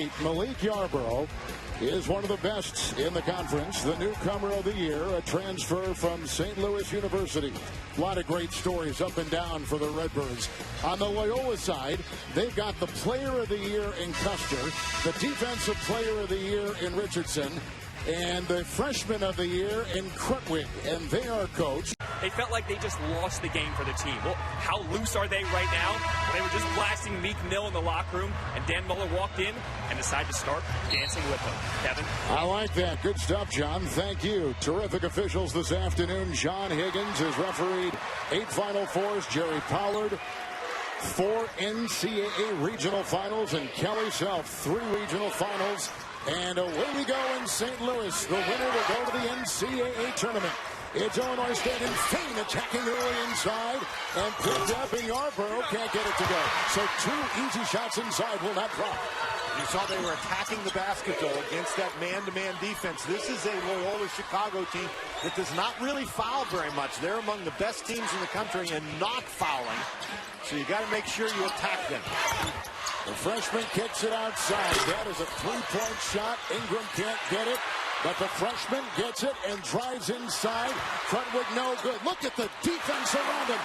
tonight, Malik Yarborough is one of the best in the conference. The newcomer of the year, a transfer from St. Louis University. A lot of great stories up and down for the Redbirds. On the Loyola side, they've got the player of the year in Custer, the defensive player of the year in Richardson, and the freshman of the year in Krutwig, and they are coached. They felt like they just lost the game for the team. Well, how loose are they right now? They were just blasting Meek Mill in the locker room, and Dan Muller walked in and decided to start dancing with them. Kevin? I like that. Good stuff, John. Thank you. Terrific officials this afternoon. John Higgins has refereed 8 Final Fours. Jerry Pollard, 4 NCAA regional finals, and Kelly Self, 3 regional finals. And away we go in St. Louis. The winner will go to the NCAA tournament. It's Illinois State and Fane attacking early inside and picked up, and Yarborough can't get it to go. So 2 easy shots inside will not drop. You saw they were attacking the basket, though, against that man-to-man defense. This is a Loyola Chicago team that does not really foul very much. They're among the best teams in the country and not fouling. So you got to make sure you attack them. The freshman kicks it outside. That is a 3-point shot. Ingram can't get it, but the freshman gets it and drives inside. Krutwig no good. Look at the defense around him.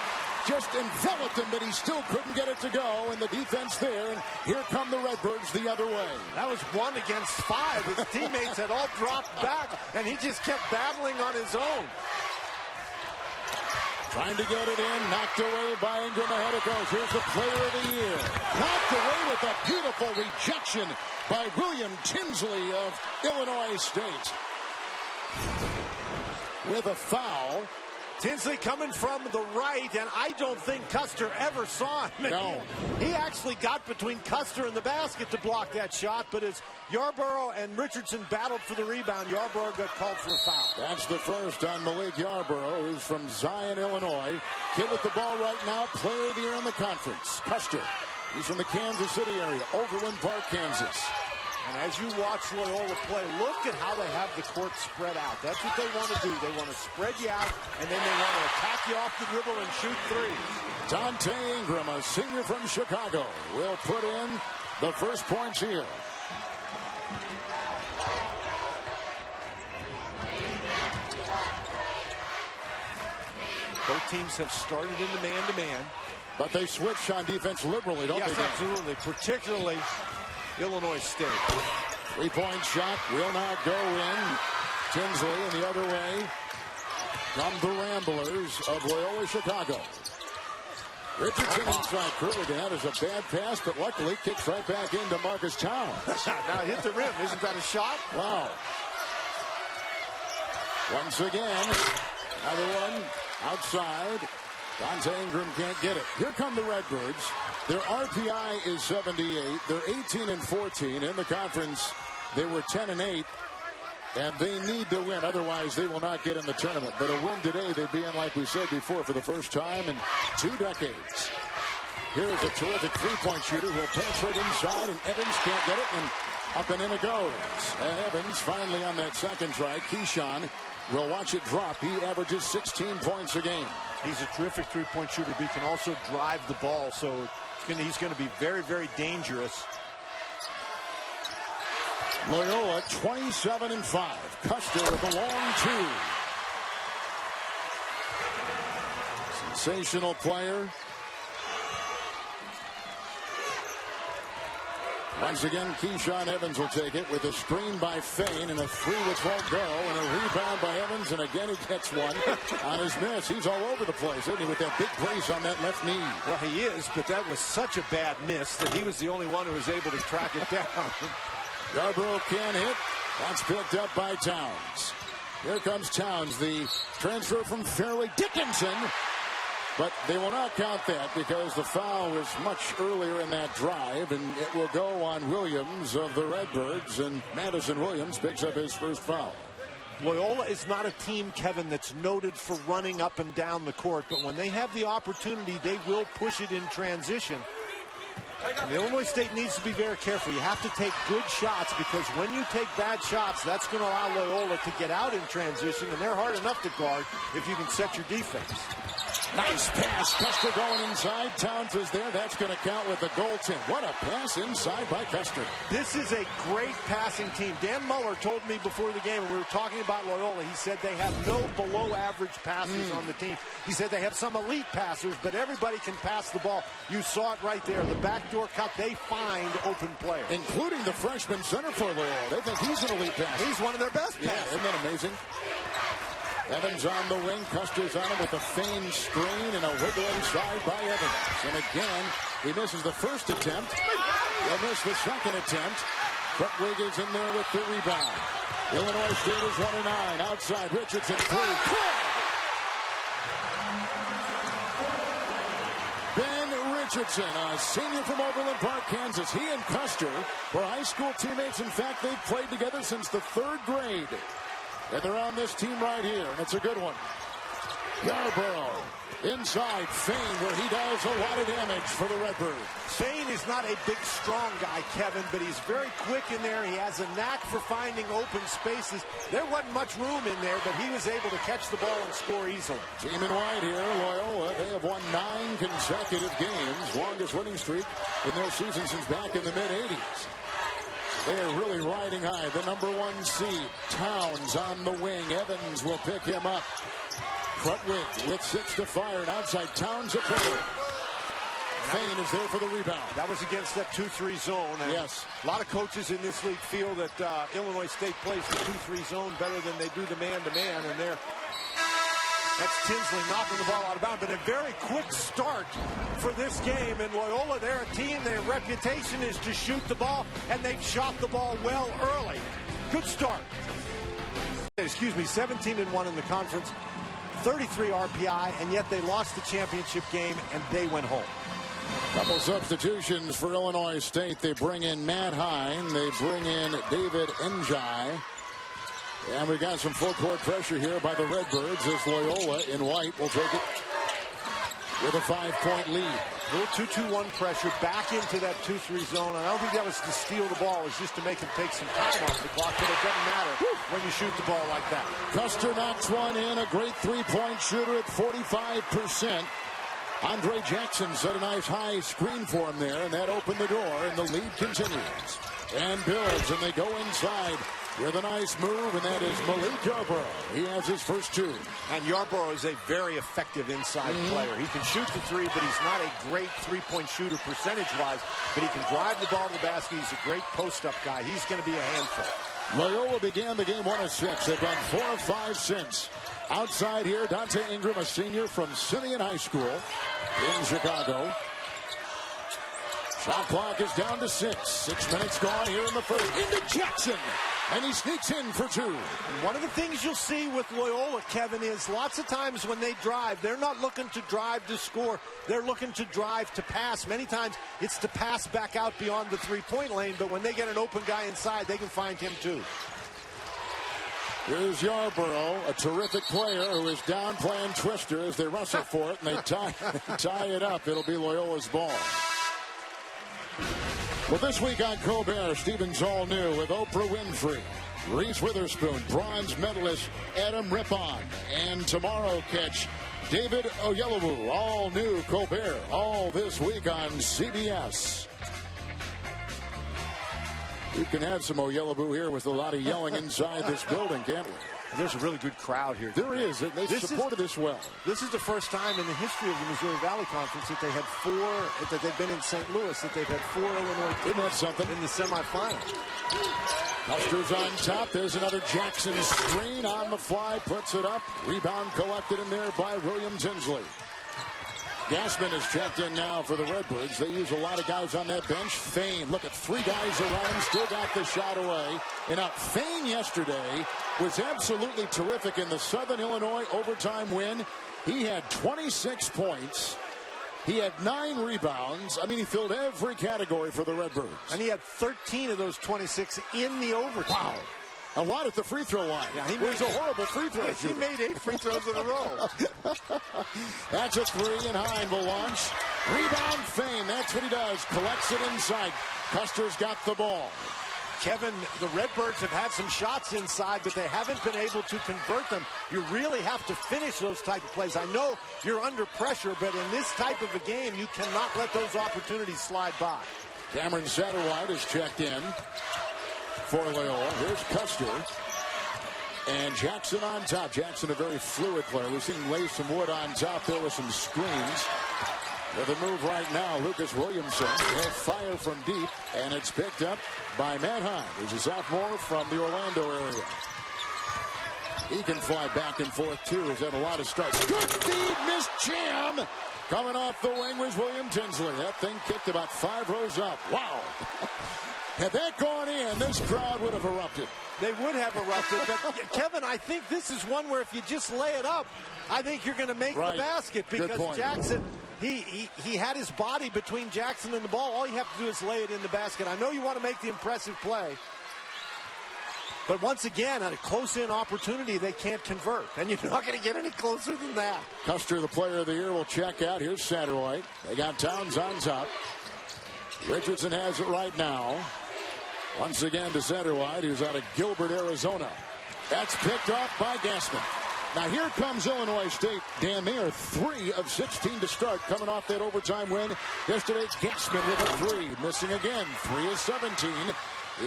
Just enveloped him, but he still couldn't get it to go. And the defense there, and here come the Redbirds the other way. That was 1 against 5. His teammates had all dropped back, and he just kept battling on his own. Trying to get it in, knocked away by Ingram. Ahead it goes. Here's the player of the year. Knocked away with a beautiful rejection by William Tinsley of Illinois State. With a foul. Tinsley coming from the right, and I don't think Custer ever saw him. No. He actually got between Custer and the basket to block that shot, but as Yarborough and Richardson battled for the rebound, Yarborough got called for a foul. That's the first on Malik Yarborough, who's from Zion, Illinois. Kid with the ball right now, player of the year in the conference. Custer, he's from the Kansas City area, Overland Park, Kansas. And as you watch Loyola play, look at how they have the court spread out. That's what they want to do. They want to spread you out, and then they want to attack you off the dribble and shoot threes. Dante Ingram, a senior from Chicago, will put in the first points here. Both teams have started in the man-to-man. But they switch on defense liberally, don't they? Yes, absolutely. Particularly Illinois State. 3-point shot will not go in. Tinsley and the other way from the Ramblers of Loyola Chicago. Richardson inside Krutwig, and that is a bad pass, but luckily kicks right back into Marcus Towns. Now hit the rim. Isn't that a shot? Wow. Once again, another one outside. Dante Ingram can't get it. Here come the Redbirds. Their RPI is 78. They're 18-14 in the conference. They were 10-8, and they need to win. Otherwise, they will not get in the tournament. But a win today, they'd be in, like we said before, for the first time in 2 decades. Here's a terrific 3-point shooter who will penetrate inside, and Evans can't get it, and up and in it goes. And Evans finally on that second try. Keyshawn will watch it drop. He averages 16 points a game. He's a terrific 3-point shooter, but he can also drive the ball, so he's going to be very, very dangerous. Loyola 27-5. Custer with a long 2. Sensational player. Once again, Keyshawn Evans will take it with a screen by Fane and a 3 which won't go, and a rebound by Evans, and again he gets one on his miss. He's all over the place, isn't he, with that big brace on that left knee. Well, he is, but that was such a bad miss that he was the only one who was able to track it down. Yarborough can't hit. That's picked up by Towns. Here comes Towns, the transfer from Fairleigh Dickinson. But they will not count that because the foul was much earlier in that drive, and it will go on Williams of the Redbirds, and Madison Williams picks up his first foul. Loyola is not a team, Kevin, that's noted for running up and down the court, but when they have the opportunity, they will push it in transition. And Illinois State needs to be very careful. You have to take good shots, because when you take bad shots, that's going to allow Loyola to get out in transition, and they're hard enough to guard if you can set your defense. Nice pass. Custer going inside. Towns is there. That's going to count with the goaltend. What a pass inside by Custer. This is a great passing team. Dan Muller told me before the game, when we were talking about Loyola, he said they have no below-average passers on the team. He said they have some elite passers, but everybody can pass the ball. You saw it right there. The backdoor cut, they find open players. Including the freshman center for Loyola. They think he's an elite passer. He's one of their best passers. Yeah, isn't that amazing? Evans on the wing. Custer's on him with a feigned screen and a wiggle inside by Evans. And again, he misses the first attempt. He'll miss the second attempt. Krutwig is in there with the rebound. Illinois State is 1-9. Outside, Richardson through. Ben Richardson, a senior from Overland Park, Kansas. He and Custer were high school teammates. In fact, they've played together since the 3rd grade. And they're on this team right here, and it's a good one. Yarborough inside Fain, where he does a lot of damage for the Redbirds. Fain is not a big, strong guy, Kevin, but he's very quick in there. He has a knack for finding open spaces. There wasn't much room in there, but he was able to catch the ball and score easily. Team in white here, Loyola. They have won 9 consecutive games, longest winning streak in their season since back in the mid-'80s. They are really riding high. The number 1 seed, Towns on the wing. Evans will pick him up. Krutwig with 6 to fire. And outside, Towns at middle. Fain is there for the rebound. That was against that 2-3 zone. And yes. A lot of coaches in this league feel that Illinois State plays the 2-3 zone better than they do the man-to-man. And that's Tinsley knocking the ball out of bounds. But a very quick start for this game. And Loyola, they're a team. Their reputation is to shoot the ball, and they've shot the ball well early. Good start. 17-1 in the conference, 33 RPI, and yet they lost the championship game, and they went home. Couple substitutions for Illinois State. They bring in Matt Hine. They bring in David Njai. And we got some full court pressure here by the Redbirds as Loyola in white will take it with a 5-point lead. A little 2-2-1 pressure back into that 2-3 zone. And I don't think that was to steal the ball. It was just to make him take some time off the clock. But it doesn't matter when you shoot the ball like that. Custer knocks one in. A great 3-point shooter at 45%. Andre Jackson set a nice high screen for him there, and that opened the door, and the lead continues. And builds, and they go inside with a nice move, and that is Malik Yarborough. He has his first 2. And Yarborough is a very effective inside player. He can shoot the 3, but he's not a great 3-point shooter percentage-wise, but he can drive the ball to the basket. He's a great post-up guy. He's going to be a handful. Loyola began the game 1 of 6. They've done 4 of 5 since. Outside here, Dante Ingram, a senior from Simeon High School in Chicago. Shot clock is down to 6. 6 minutes gone here in the first. Into Jackson. And he sneaks in for 2. One of the things you'll see with Loyola, Kevin, is lots of times when they drive, they're not looking to drive to score. They're looking to drive to pass. Many times it's to pass back out beyond the 3-point lane, but when they get an open guy inside, they can find him too. Here's Yarborough, a terrific player who is down playing twister as they wrestle for it, and they tie it up. It'll be Loyola's ball. Well, this week on Colbert, Stevens all new with Oprah Winfrey, Reese Witherspoon, bronze medalist Adam Rippon, and tomorrow catch David Oyelowo, all new Colbert, all this week on CBS. We can have some Oyelowo here with a lot of yelling inside this building, can't we? There's a really good crowd here. There is. They supported this well. This is the first time in the history of the Missouri Valley Conference that they had 4, that they've been in St. Louis, that they've had 4 Illinois teams. Isn't that something? In the semifinals. Custer's on top. There's another Jackson screen on the fly. Puts it up. Rebound collected in there by William Tinsley. Gassman is checked in now for the Redbirds. They use a lot of guys on that bench. Fain, look at 3 guys around, still got the shot away. And now Fain yesterday was absolutely terrific in the Southern Illinois overtime win. He had 26 points. He had 9 rebounds. I mean, he filled every category for the Redbirds. And he had 13 of those 26 in the overtime. Wow. A lot at the free throw line. Yeah, he was a horrible free throw shooter. He made 8 free throws in a row. That's a 3, and Hine will launch. Rebound Fain. That's what he does. Collects it inside. Custer's got the ball. Kevin, the Redbirds have had some shots inside, but they haven't been able to convert them. You really have to finish those type of plays. I know you're under pressure, but in this type of a game, you cannot let those opportunities slide by. Cameron Satterwhite is checked in for Loyola. Here's Custer. And Jackson on top. Jackson, a very fluid player. We've seen him lay some wood on top there with some screens. With a move right now, Lucas Williamson. He'll fire from deep, and it's picked up by Matt Hine, who's a sophomore from the Orlando area. He can fly back and forth, too. He's had a lot of starts. Good feed, missed jam. Coming off the wing was William Tinsley. That thing kicked about 5 rows up. Wow. Had that gone in, this crowd would have erupted. They would have erupted. But, Kevin, I think this is one where if you just lay it up, I think you're going to make the basket. Because Jackson, he had his body between Jackson and the ball. All you have to do is lay it in the basket. I know you want to make the impressive play. But once again, at a close-in opportunity, they can't convert. And you're not going to get any closer than that. Custer, the player of the year, will check out. Here's Satterwhite. They got Towns on top. Richardson has it right now. Once again to Satterwhite, who's out of Gilbert, Arizona. That's picked off by Gassman. Now here comes Illinois State. Dan, they are 3 of 16 to start, coming off that overtime win yesterday. Gassman with a 3, missing again. 3 of 17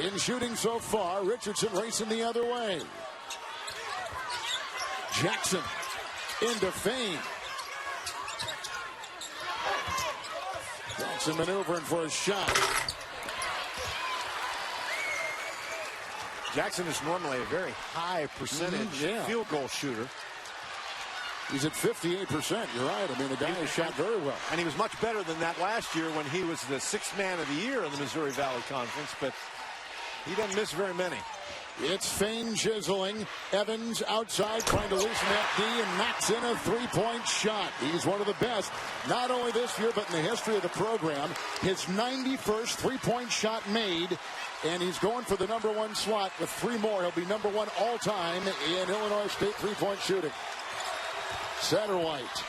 in shooting so far. Richardson racing the other way. Jackson into Fane. Jackson maneuvering for a shot. Jackson is normally a very high percentage field goal shooter. He's at 58%. You're right. I mean, the guy has shot very well. And he was much better than that last year when he was the 6th man of the year in the Missouri Valley Conference, but he doesn't miss very many. It's Fane chiseling. Evans outside trying to loosen that D and knocks in a 3-point shot. He's one of the best, not only this year, but in the history of the program. His 91st 3-point shot made, and he's going for the #1 slot with 3 more. He'll be #1 all-time in Illinois State 3-point shooting. Satterwhite.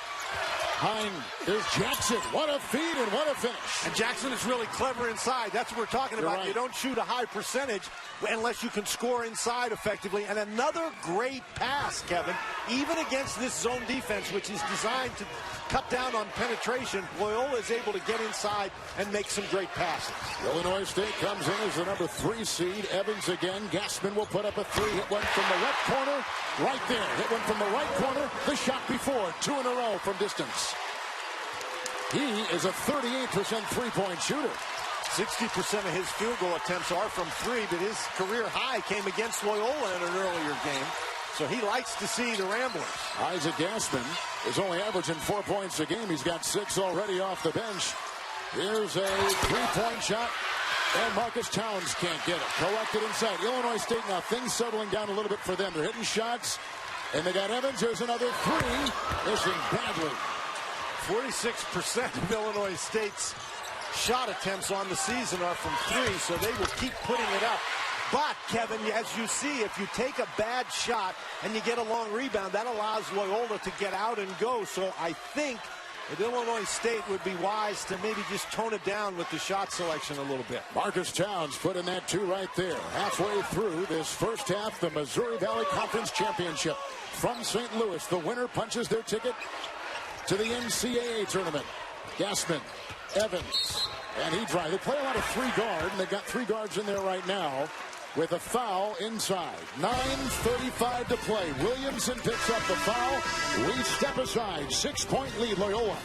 Hine. There's Jackson. What a feed and what a finish. And Jackson is really clever inside. That's what we're talking about. Right. You don't shoot a high percentage unless you can score inside effectively. And another great pass, Kevin, even against this zone defense, which is designed to cut down on penetration. Loyola is able to get inside and make some great passes. Illinois State comes in as the #3 seed. Evans again. Gassman will put up a 3. Hit one from the left corner. Right there. Hit one from the right corner. The shot before. 2 in a row from distance. He is a 38% 3-point shooter. 60% of his field goal attempts are from 3, but his career high came against Loyola in an earlier game. So he likes to see the Ramblers. Isaac Gassman is only averaging 4 points a game. He's got 6 already off the bench. Here's a 3-point shot, and Marcus Towns can't get it. Collected inside. Illinois State now, things settling down a little bit for them. They're hitting shots, and they got Evans. There's another 3, missing badly. 46% of Illinois State's shot attempts on the season are from 3, so they will keep putting it up. But, Kevin, as you see, if you take a bad shot and you get a long rebound, that allows Loyola to get out and go. So I think that Illinois State would be wise to maybe just tone it down with the shot selection a little bit. Marcus Towns put in that 2 right there. Halfway through this first half, the Missouri Valley Conference Championship from St. Louis. The winner punches their ticket to the NCAA tournament. Gassman, Evans, and he drives. They play a lot of 3-guard, and they've got 3 guards in there right now with a foul inside. 9:35 to play. Williamson picks up the foul. We step aside. 6-point lead, Loyola.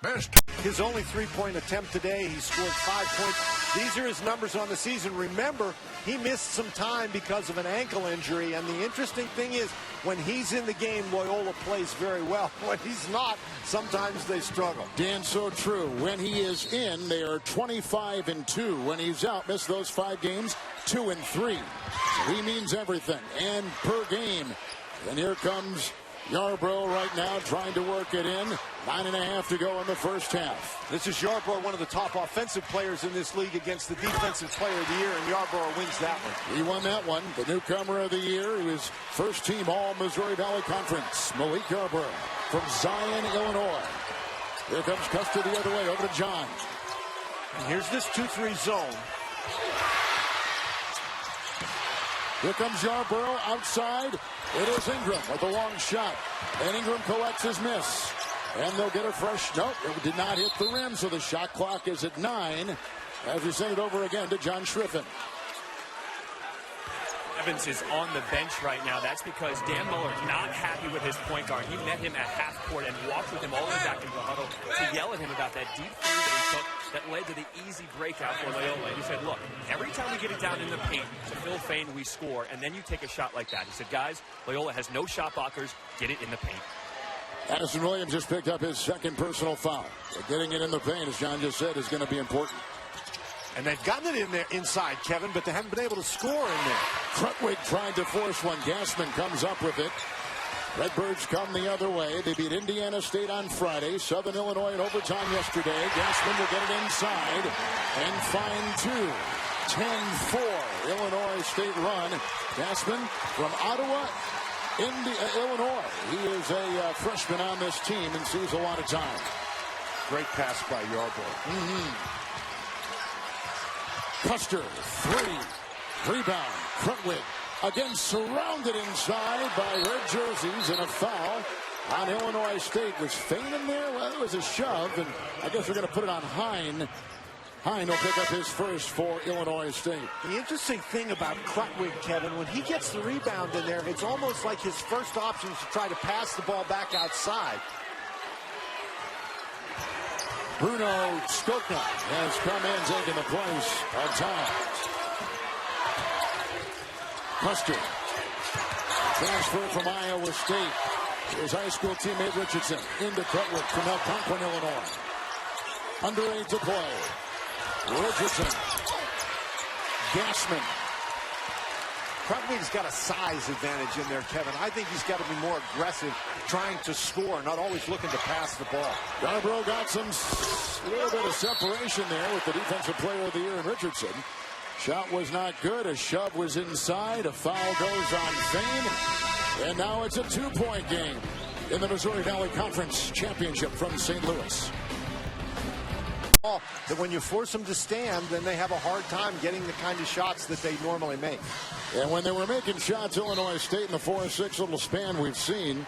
Best. His only 3-point attempt today, he scored 5 points. These are his numbers on the season. Remember, he missed some time because of an ankle injury. And the interesting thing is, when he's in the game, Loyola plays very well. When he's not, sometimes they struggle. Dan, so true. When he is in, they are 25-2. When he's out, missed those 5 games, 2-3. So he means everything. And per game. And here comes Yarbrough right now trying to work it in. 9.5 to go in the first half. This is Yarbrough, one of the top offensive players in this league, against the defensive player of the year, and Yarbrough wins that one. He won that one. The newcomer of the year, he was first team all Missouri Valley Conference. Malik Yarbrough from Zion, Illinois. Here comes Custer the other way, over to John. And here's this 2-3 zone. Here comes Yarborough outside. It is Ingram with a long shot. And Ingram collects his miss. And they'll get a fresh. Nope, it did not hit the rim, so the shot clock is at 9 as we send it over again to John Schriffen. Evans is on the bench right now. That's because Dan Muller not happy with his point guard. He met him at half court and walked with him all the way back into the huddle to yell at him about that deep three that he took that led to the easy breakout for Loyola. He said, look, every time we get it down in the paint to Phil Fain, we score, and then you take a shot like that. He said, guys, Loyola has no shot blockers. Get it in the paint. Addison Williams just picked up his second personal foul. But getting it in the paint, as John just said, is going to be important. And they've gotten it in there inside, Kevin, but they haven't been able to score in there. Krutwig tried to force one. Gassman comes up with it. Redbirds come the other way. They beat Indiana State on Friday. Southern Illinois in overtime yesterday. Gassman will get it inside and find two. 10-4 Illinois State run. Gassman from Ottawa, Illinois. He is a freshman on this team and sees a lot of time. Great pass by Yarborough. Custer, 3. Rebound. Krutwig again surrounded inside by red jerseys, and a foul on Illinois State. Was Fain in there? Well, it was a shove, and I guess we're going to put it on Hine. Hine will pick up his first for Illinois State. The interesting thing about Krutwig, Kevin, when he gets the rebound in there, it's almost like his first option is to try to pass the ball back outside. Bruno Skokna has come in, taking the place of Towns. Custer, transfer from Iowa State. His high school teammate Richardson into Krutwig from Algonquin, Illinois. Under 8 to play. Richardson. Gassman. Krutwig's got a size advantage in there, Kevin. I think he's got to be more aggressive, trying to score, not always looking to pass the ball. Yarborough got some little bit of separation there with the defensive player of the year in Richardson. Shot was not good. A shove was inside. A foul goes on Fain. And now it's a 2-point game in the Missouri Valley Conference Championship from St. Louis. That when you force them to stand, then they have a hard time getting the kind of shots that they normally make. And when they were making shots, Illinois State in the 4-6 little span we've seen,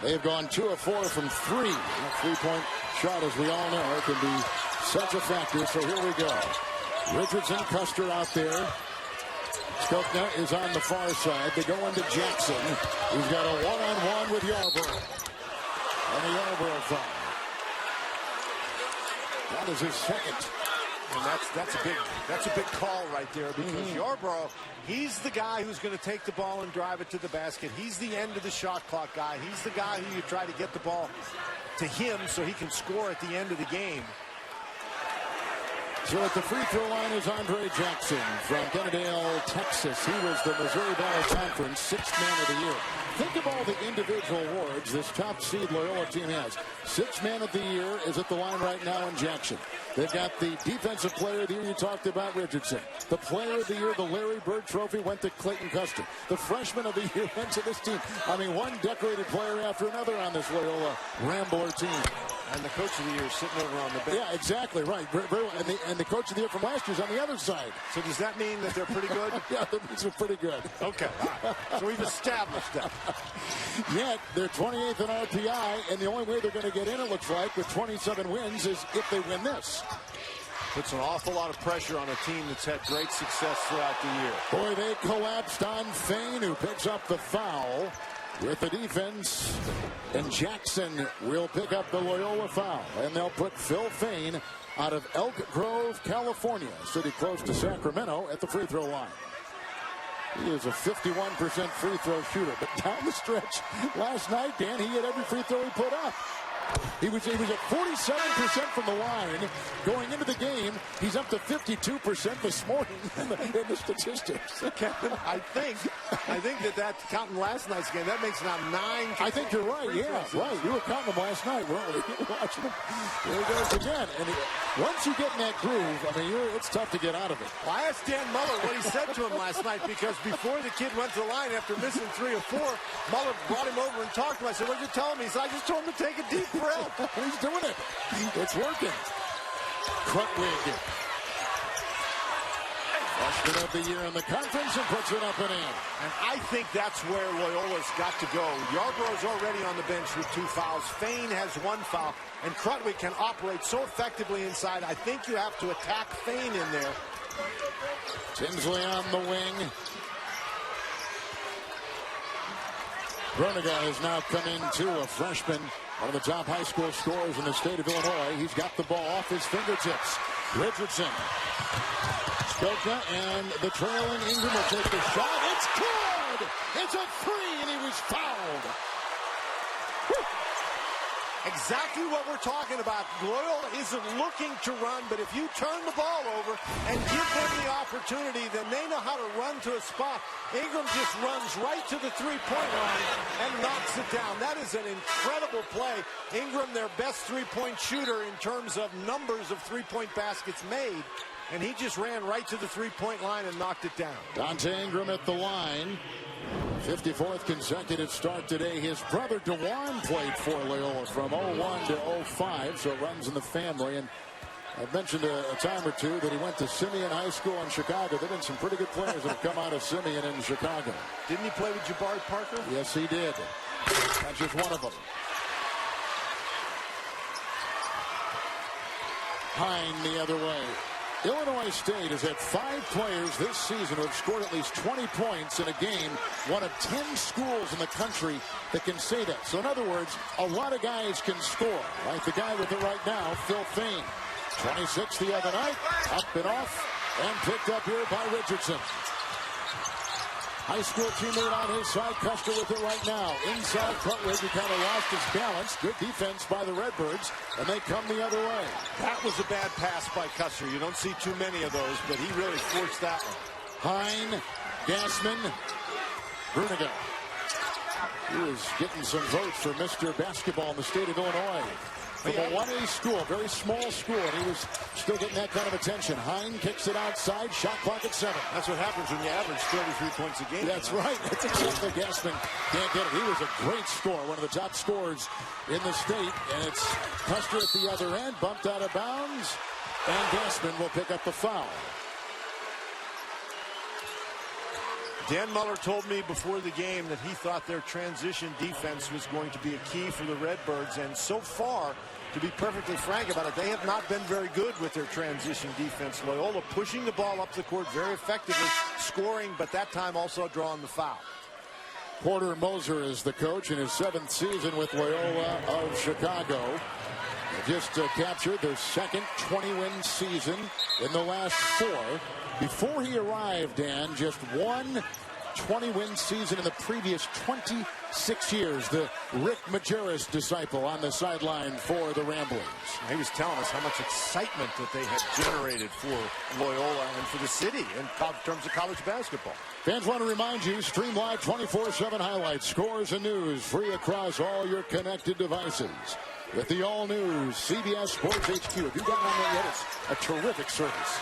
they've gone 2 of 4 from 3. That 3-point shot, as we all know, can be such a factor. So here we go. Richardson, Custer out there. Skokna is on the far side. They go into Jackson. He's got a one-on-one with Yarborough. And the Yarborough foul. That is his second. And that's a big call right there, because Yarborough, he's the guy who's going to take the ball and drive it to the basket. He's the end of the shot clock guy. He's the guy who you try to get the ball to him so he can score at the end of the game. So at the free throw line is Andre Jackson from Kennedale, Texas. He was the Missouri Valley Conference 6th man of the year. Think of all the individual awards this top seed Loyola team has. 6th man of the year is at the line right now in Jackson. They've got the defensive player of the year you talked about, Richardson. The player of the year, the Larry Bird Trophy, went to Clayton Custer. The freshman of the year went to this team. I mean, one decorated player after another on this Loyola Rambler team. And the coach of the year sitting over on the bench. Yeah, exactly, right. And the coach of the year from last year's on the other side. So does that mean that they're pretty good? Yeah, that means they're pretty good. Okay. So we've established that. Yet, they're 28th in RPI, and the only way they're going to get in, it looks like, with 27 wins is if they win this. Puts an awful lot of pressure on a team that's had great success throughout the year. Boy, they collapsed on Fain, who picks up the foul with the defense. And Jackson will pick up the Loyola foul. And they'll put Phil Fain out of Elk Grove, California, city close to Sacramento, at the free throw line. He is a 51% free throw shooter. But down the stretch last night, Dan, he hit every free throw he put up. He was at 47% from the line going into the game. He's up to 52% this morning in the statistics. Captain, I think that counting last night's game, that makes now 9. I think you're right. Yeah, right. You were counting them last night, weren't we? Watching them. There he goes again. And once you get in that groove, I mean, it's tough to get out of it. Well, I asked Dan Muller what he said to him last night, because before the kid went to the line after missing 3 or 4, Muller brought him over and talked to him. I said, "What did you tell him?" He said, "I just told him to take a deep breath." He's doing it. It's working. Krutwig. Freshman of the year in the conference and puts it up and in. And I think that's where Loyola's got to go. Yarbrough's already on the bench with 2 fouls. Fain has 1 foul. And Krutwig can operate so effectively inside. I think you have to attack Fain in there. Tinsley on the wing. Bruniga has now come into a freshman, one of the top high school scorers in the state of Illinois. He's got the ball off his fingertips. Richardson. Skoka and the trailing Ingram will take the shot. It's good! It's a 3 and he was fouled. Whew. Exactly what we're talking about. Loyola isn't looking to run, but if you turn the ball over and give them the opportunity, then they know how to run to a spot. Ingram just runs right to the three-point line and knocks it down. That is an incredible play. Ingram, their best three-point shooter in terms of numbers of three-point baskets made. And he just ran right to the three-point line and knocked it down. Dante Ingram at the line. 54th consecutive start today. His brother DeJuan played for Loyola from 01 to 05, so it runs in the family. And I've mentioned a time or two that he went to Simeon High School in Chicago. There have been some pretty good players that have come out of Simeon in Chicago. Didn't he play with Jabari Parker? Yes, he did. That's just one of them. Hine the other way. Illinois State has had 5 players this season who have scored at least 20 points in a game. One of 10 schools in the country that can say that. So in other words, a lot of guys can score. Like the guy with it right now, Phil Fain. 26 the other night, up and off, and picked up here by Richardson. High school teammate on his side, Custer with it right now. Inside Krutwig, he kind of lost his balance. Good defense by the Redbirds, and they come the other way. That was a bad pass by Custer. You don't see too many of those, but he really forced that one. Hine, Gassman, Bruniga. He was getting some votes for Mr. Basketball in the state of Illinois. From a 1A school, very small school, and he was still getting that kind of attention. Hine kicks it outside, shot clock at 7. That's what happens when you average 33 points a game. That's right. That's exactly. Gassman can't get it. He was a great scorer, one of the top scorers in the state, and it's Custer at the other end, bumped out of bounds, and Gassman will pick up the foul. Dan Muller told me before the game that he thought their transition defense was going to be a key for the Redbirds, and so far, to be perfectly frank about it, they have not been very good with their transition defense. Loyola pushing the ball up the court very effectively, scoring, but that time also drawing the foul. Porter Moser is the coach in his 7th season with Loyola of Chicago. They just captured their second 20-win season in the last 4. Before he arrived, Dan, just one 20-win season in the previous 26 years. The Rick Majerus disciple on the sideline for the Ramblers. He was telling us how much excitement that they had generated for Loyola and for the city in terms of college basketball. Fans want to remind you, stream live 24/7 highlights, scores, and news free across all your connected devices. With the all-new CBS Sports HQ. If you've gotten on there yet, it's a terrific service.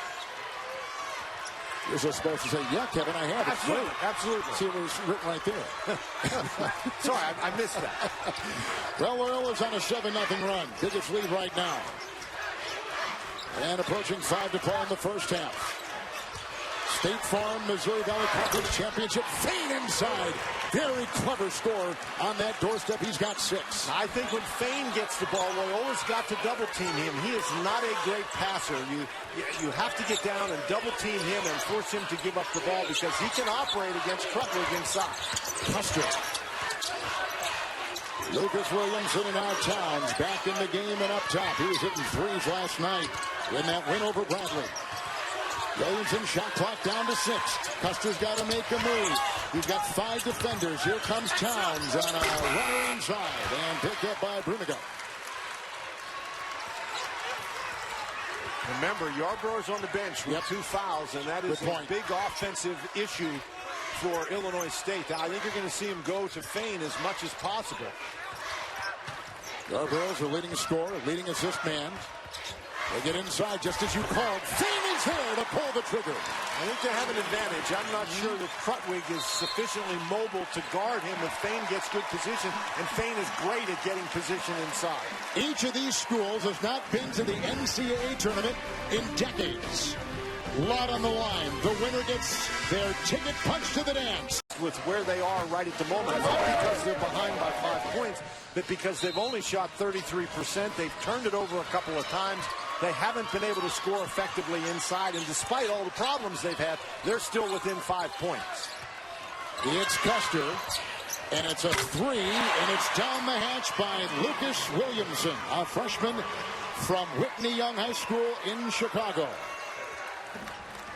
You're supposed to say, yeah, Kevin, I have it. Absolutely, absolutely. See, it was written right there. Sorry, I missed that. Well, Loyola's on a 7-0 run. Biggest lead right now. And approaching 5 to play in the first half. State Farm, Missouri Valley Conference Championship. Fain inside. Very clever score on that doorstep. He's got 6. I think when Fain gets the ball, Loyola's got to double team him. He is not a great passer. You have to get down and double team him and force him to give up the ball because he can operate against Krutwig inside. Custer. Lucas Williamson and now Towns back in the game and up top. He was hitting threes last night in that win over Bradley. Williamson shot clock down to 6. Custer's got to make a move. He's got 5 defenders. Here comes Towns on a runner inside and picked up by Bruniga. Remember, Yarbrough's on the bench with 2 fouls, and that is a big offensive issue for Illinois State. I think you're going to see him go to Fain as much as possible. Yarbrough's a leading scorer, leading assist man. They get inside just as you called. Fain is is there to pull the trigger. I think they have an advantage. I'm not sure that Krutwig is sufficiently mobile to guard him if Fane gets good position, and Fane is great at getting position inside. Each of these schools has not been to the NCAA tournament in decades. Lot on the line. The winner gets their ticket punched to the dance. With where they are right at the moment, not because they're behind by 5 points, but because they've only shot 33%. They've turned it over a couple of times. They haven't been able to score effectively inside, and despite all the problems they've had, they're still within 5 points. It's Custer, and it's a 3, and it's down the hatch by Lucas Williamson, a freshman from Whitney Young High School in Chicago.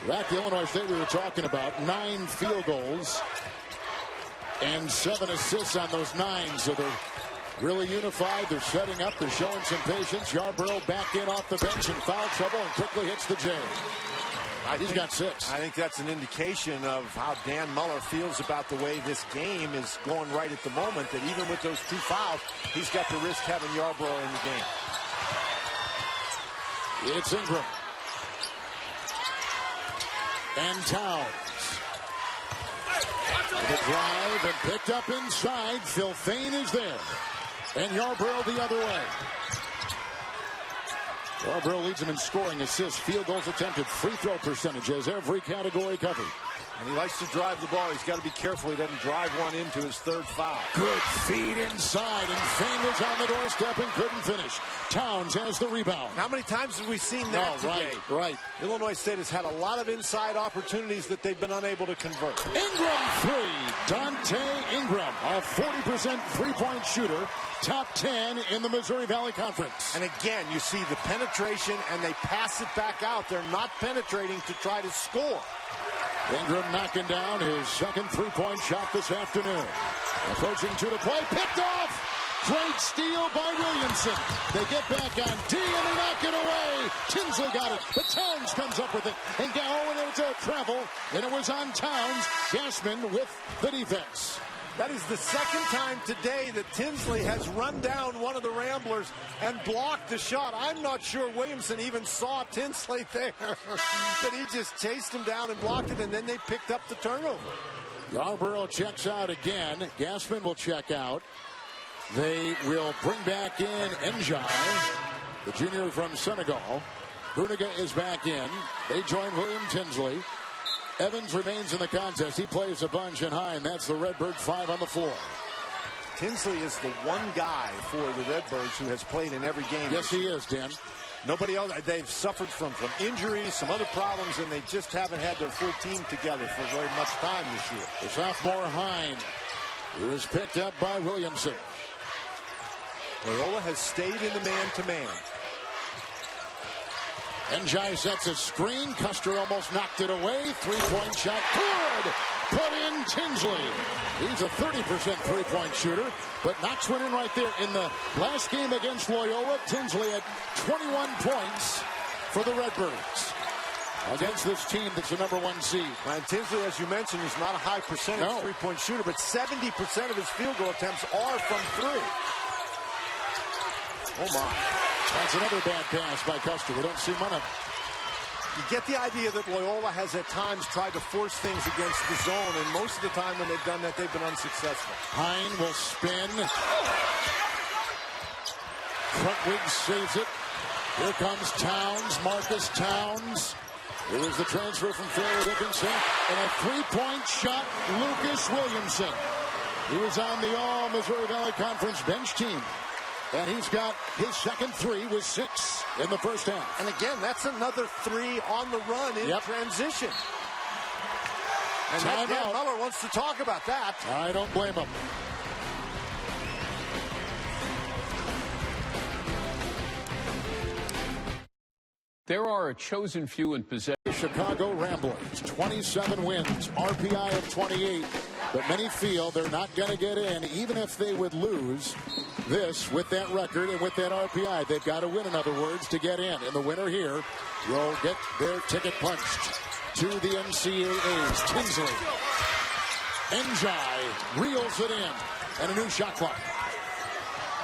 Back to Illinois State, we were talking about 9 field goals and 7 assists on those 9. So they're really unified. They're setting up. They're showing some patience. Yarborough back in off the bench in foul trouble and quickly hits the J. He's got 6. I think that's an indication of how Dan Muller feels about the way this game is going right at the moment, that even with those 2 fouls, he's got to risk having Yarborough in the game. It's Ingram. And Towns. The drive and picked up inside. Phil Fane is there. And Yarborough the other way. Yarborough leads him in scoring, assists, field goals attempted, free throw percentages, every category covered. And he likes to drive the ball. He's got to be careful he doesn't drive one into his 3rd foul. Good feed inside, and Fane was on the doorstep and couldn't finish. Towns has the rebound. How many times have we seen that today? Right. Illinois State has had a lot of inside opportunities that they've been unable to convert. Ingram 3. Dante Ingram, a 40% three-point shooter, top 10 in the Missouri Valley Conference. And again, you see the penetration, and they pass it back out. They're not penetrating to try to score. Ingram knocking down his second three-point shot this afternoon. Approaching to the play, picked off. Great steal by Williamson. They get back on D and they knock it away. Tinsley got it, but Towns comes up with it. And it was a travel, and it was on Towns. Gassman with the defense. That is the second time today that Tinsley has run down one of the Ramblers and blocked the shot. I'm not sure Williamson even saw Tinsley there. But he just chased him down and blocked it, and then they picked up the turnover. Yarborough checks out again. Gassman will check out. They will bring back in Njai, the junior from Senegal. Bruniga is back in. They join William Tinsley. Evans remains in the contest. He plays a bunch and high, and that's the Redbird 5 on the floor. Tinsley is the one guy for the Redbirds who has played in every game. Yes, he is, Dan. Nobody else. They've suffered from injuries, some other problems, and they just haven't had their full team together for very much time this year. The sophomore Hine, who was picked up by Williamson. Loyola has stayed in the man-to-man. Njai sets a screen. Custer almost knocked it away. Three-point shot. Good! Put in Tinsley. He's a 30% three-point shooter, but knocks one in right there. In the last game against Loyola, Tinsley had 21 points for the Redbirds against this team that's the #1 seed. And Tinsley, as you mentioned, is not a high percentage three-point shooter, but 70% of his field goal attempts are from 3. Oh, my. That's another bad pass by Custer. We don't see one of it. You get the idea that Loyola has at times tried to force things against the zone, and most of the time when they've done that, they've been unsuccessful. Hine will spin. Krutwig saves it. Here comes Towns, Marcus Towns. It was the transfer from Fairleigh Dickinson. And a three-point shot, Lucas Williamson. He was on the All-Missouri Valley Conference bench team. And he's got his second 3 with 6 in the first half. And again, that's another 3 on the run in transition. And Dan Muller wants to talk about that. I don't blame him. There are a chosen few in possession. Chicago Ramblers, 27 wins, RPI of 28. But many feel they're not going to get in, even if they would lose this with that record and with that RPI. They've got to win, in other words, to get in. And the winner here will get their ticket punched to the NCAAs. Tinsley. Njai reels it in. And a new shot clock.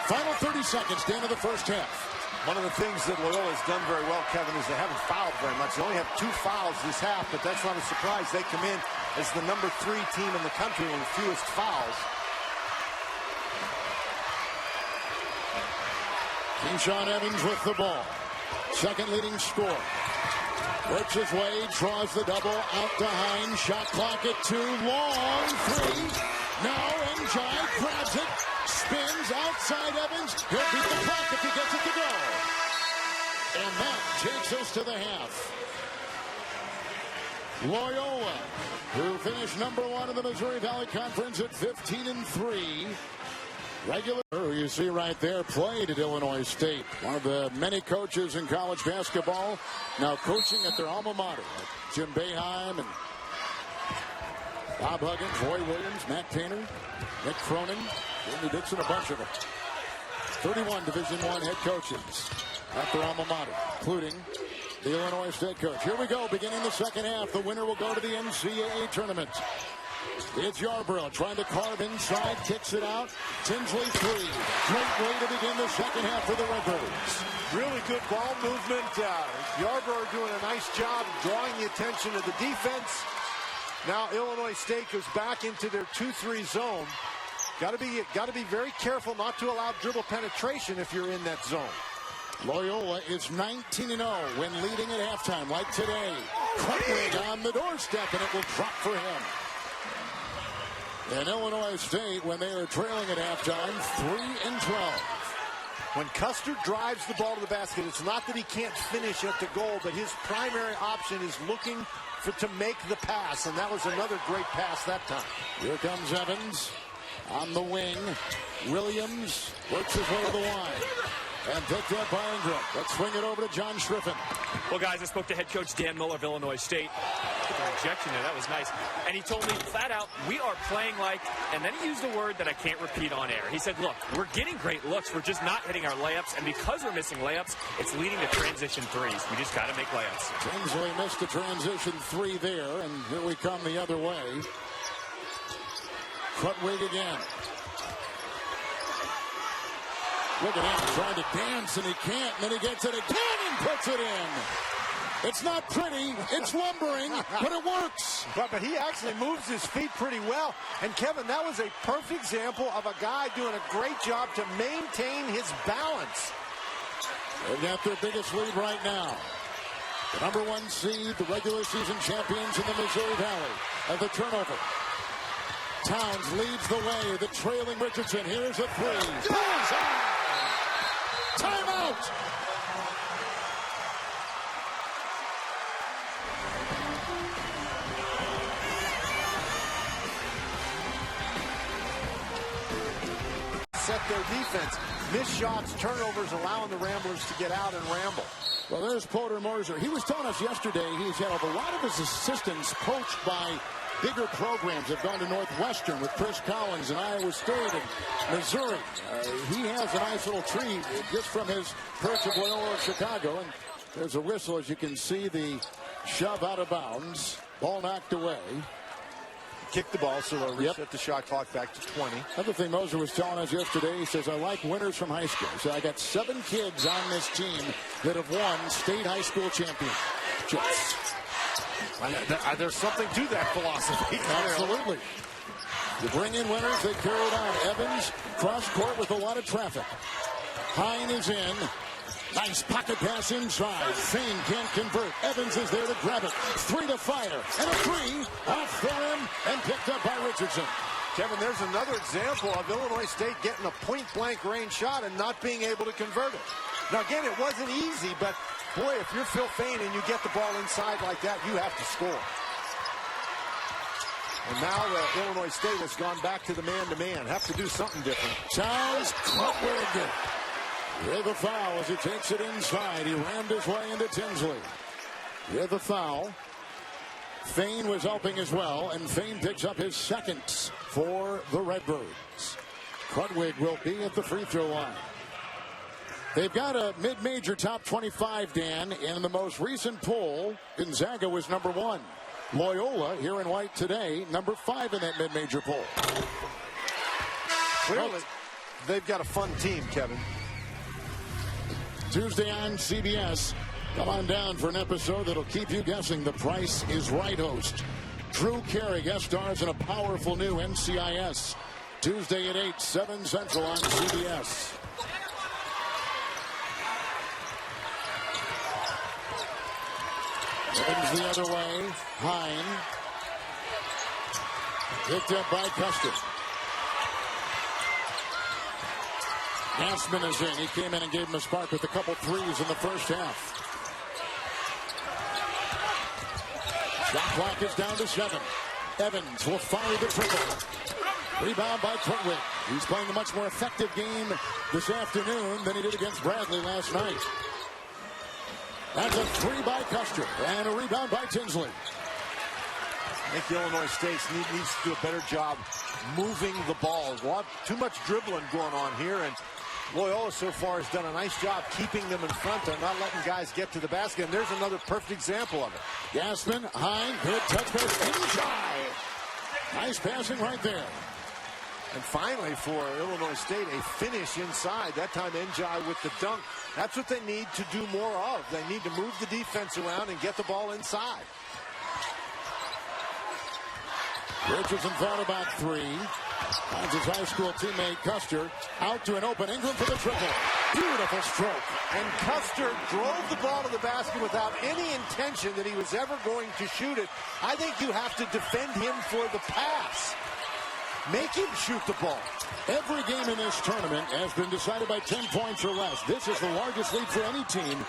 Final 30 seconds down to the first half. One of the things that Loyola has done very well, Kevin, is they haven't fouled very much. They only have 2 fouls this half, but that's not a surprise. They come in as the #3 team in the country with the fewest fouls. Keyshawn Evans with the ball. Second leading scorer. Works his way, draws the double, out to Hines. Shot clock at 2, long 3. Now Njai grabs it, spins outside Evans. He'll beat the clock if he gets it to go. And that takes us to the half. Loyola, who finished #1 in the Missouri Valley Conference at 15-3. Regular, who you see right there, played at Illinois State. One of the many coaches in college basketball, now coaching at their alma mater. Jim Boeheim and Bob Huggins, Roy Williams, Matt Painter, Nick Cronin, Jamie Dixon, a bunch of them. 31 Division I head coaches at their alma mater, including the Illinois State coach. Here we go, beginning the second half. The winner will go to the NCAA tournament. It's Yarborough trying to carve inside, kicks it out. Tinsley 3. Great way to begin the second half for the Redbirds. Really good ball movement. Yarborough doing a nice job drawing the attention of the defense. Now Illinois State goes back into their 2-3 zone. Got to be very careful not to allow dribble penetration if you're in that zone. Loyola is 19-0 when leading at halftime, like today. Crutwig on the doorstep, and it will drop for him. And Illinois State, when they are trailing at halftime, 3-12. When Custer drives the ball to the basket, it's not that he can't finish at the goal, but his primary option is looking to make the pass, and that was another great pass that time. Here comes Evans on the wing. Williams works his way to the line. And picked up by Ingram. Let's swing it over to John Schriffen. Well, guys, I spoke to head coach Dan Miller of Illinois State. Get the rejection there. That was nice. And he told me flat out, we are playing like, and then he used a word that I can't repeat on air. He said, look, we're getting great looks. We're just not hitting our layups. And because we're missing layups, it's leading to transition threes. We just got to make layups. Tinsley missed a transition 3 there. And here we come the other way. Crutwig again. Look at him trying to dance, and he can't. And then he gets it again and puts it in. It's not pretty. It's lumbering, but it works. But he actually moves his feet pretty well. And, Kevin, that was a perfect example of a guy doing a great job to maintain his balance. They've got their biggest lead right now. The #1 seed, the regular season champions in the Missouri Valley. Of the turnover. Towns leads the way. The trailing Richardson. Here's a 3. Timeout! Set their defense. Missed shots, turnovers, allowing the Ramblers to get out and ramble. Well, there's Porter Moser. He was telling us yesterday he's had a lot of his assistants poached by bigger programs. Have gone to Northwestern with Chris Collins and Iowa State and Missouri. He has a nice little tree just from his perch of Loyola, Chicago. And there's a whistle, as you can see, the shove out of bounds. Ball knocked away. Kick the ball, so they'll reset the shot clock back to 20. Another thing Moser was telling us yesterday, he says, I like winners from high school. So I got 7 kids on this team that have won state high school championships. There's something to that philosophy. Absolutely. You bring in winners, they carry it on. Evans, cross court with a lot of traffic. Hine is in. Nice pocket pass inside. Fane can't convert. Evans is there to grab it. 3 to fire. And a 3 off the rim and picked up by Richardson. Kevin, there's another example of Illinois State getting a point-blank range shot and not being able to convert it. Now, again, it wasn't easy, but, boy, if you're Phil Fane and you get the ball inside like that, you have to score. And now Illinois State has gone back to the man-to-man. Have to do something different. Towns, Crutwig with the foul as he takes it inside. He rammed his way into Tinsley. With the foul. Fane was helping as well, and Fane picks up his second for the Redbirds. Crutwig will be at the free throw line. They've got a mid-major top 25, Dan. In the most recent poll, Gonzaga was #1. Loyola, here in white today, #5 in that mid-major poll. Clearly, they've got a fun team, Kevin. Tuesday on CBS. Come on down for an episode that'll keep you guessing. The Price is Right host Drew Carey guest stars in a powerful new NCIS. Tuesday at 8, 7 Central on CBS. Evans the other way. Hine. Picked up by Custer. Gassman is in. He came in and gave him a spark with a couple threes in the first half. Shot clock is down to 7. Evans will fire the triple. Rebound by Krutwig. He's playing a much more effective game this afternoon than he did against Bradley last night. That's a 3 by Custer and a rebound by Tinsley. I think Illinois State needs to do a better job moving the ball. Too much dribbling going on here, and Loyola so far has done a nice job keeping them in front. They're not letting guys get to the basket, and there's another perfect example of it. Gassman, Hine, good touch pass, inside. Nice passing right there. And finally, for Illinois State, a finish inside. That time, Njai with the dunk. That's what they need to do more of. They need to move the defense around and get the ball inside. Richardson thought about 3. Finds his high school teammate Custer out to an open Ingram for the triple. Beautiful stroke. And Custer drove the ball to the basket without any intention that he was ever going to shoot it. I think you have to defend him for the pass. Make him shoot the ball. Every game in this tournament has been decided by 10 points or less. This is the largest lead for any team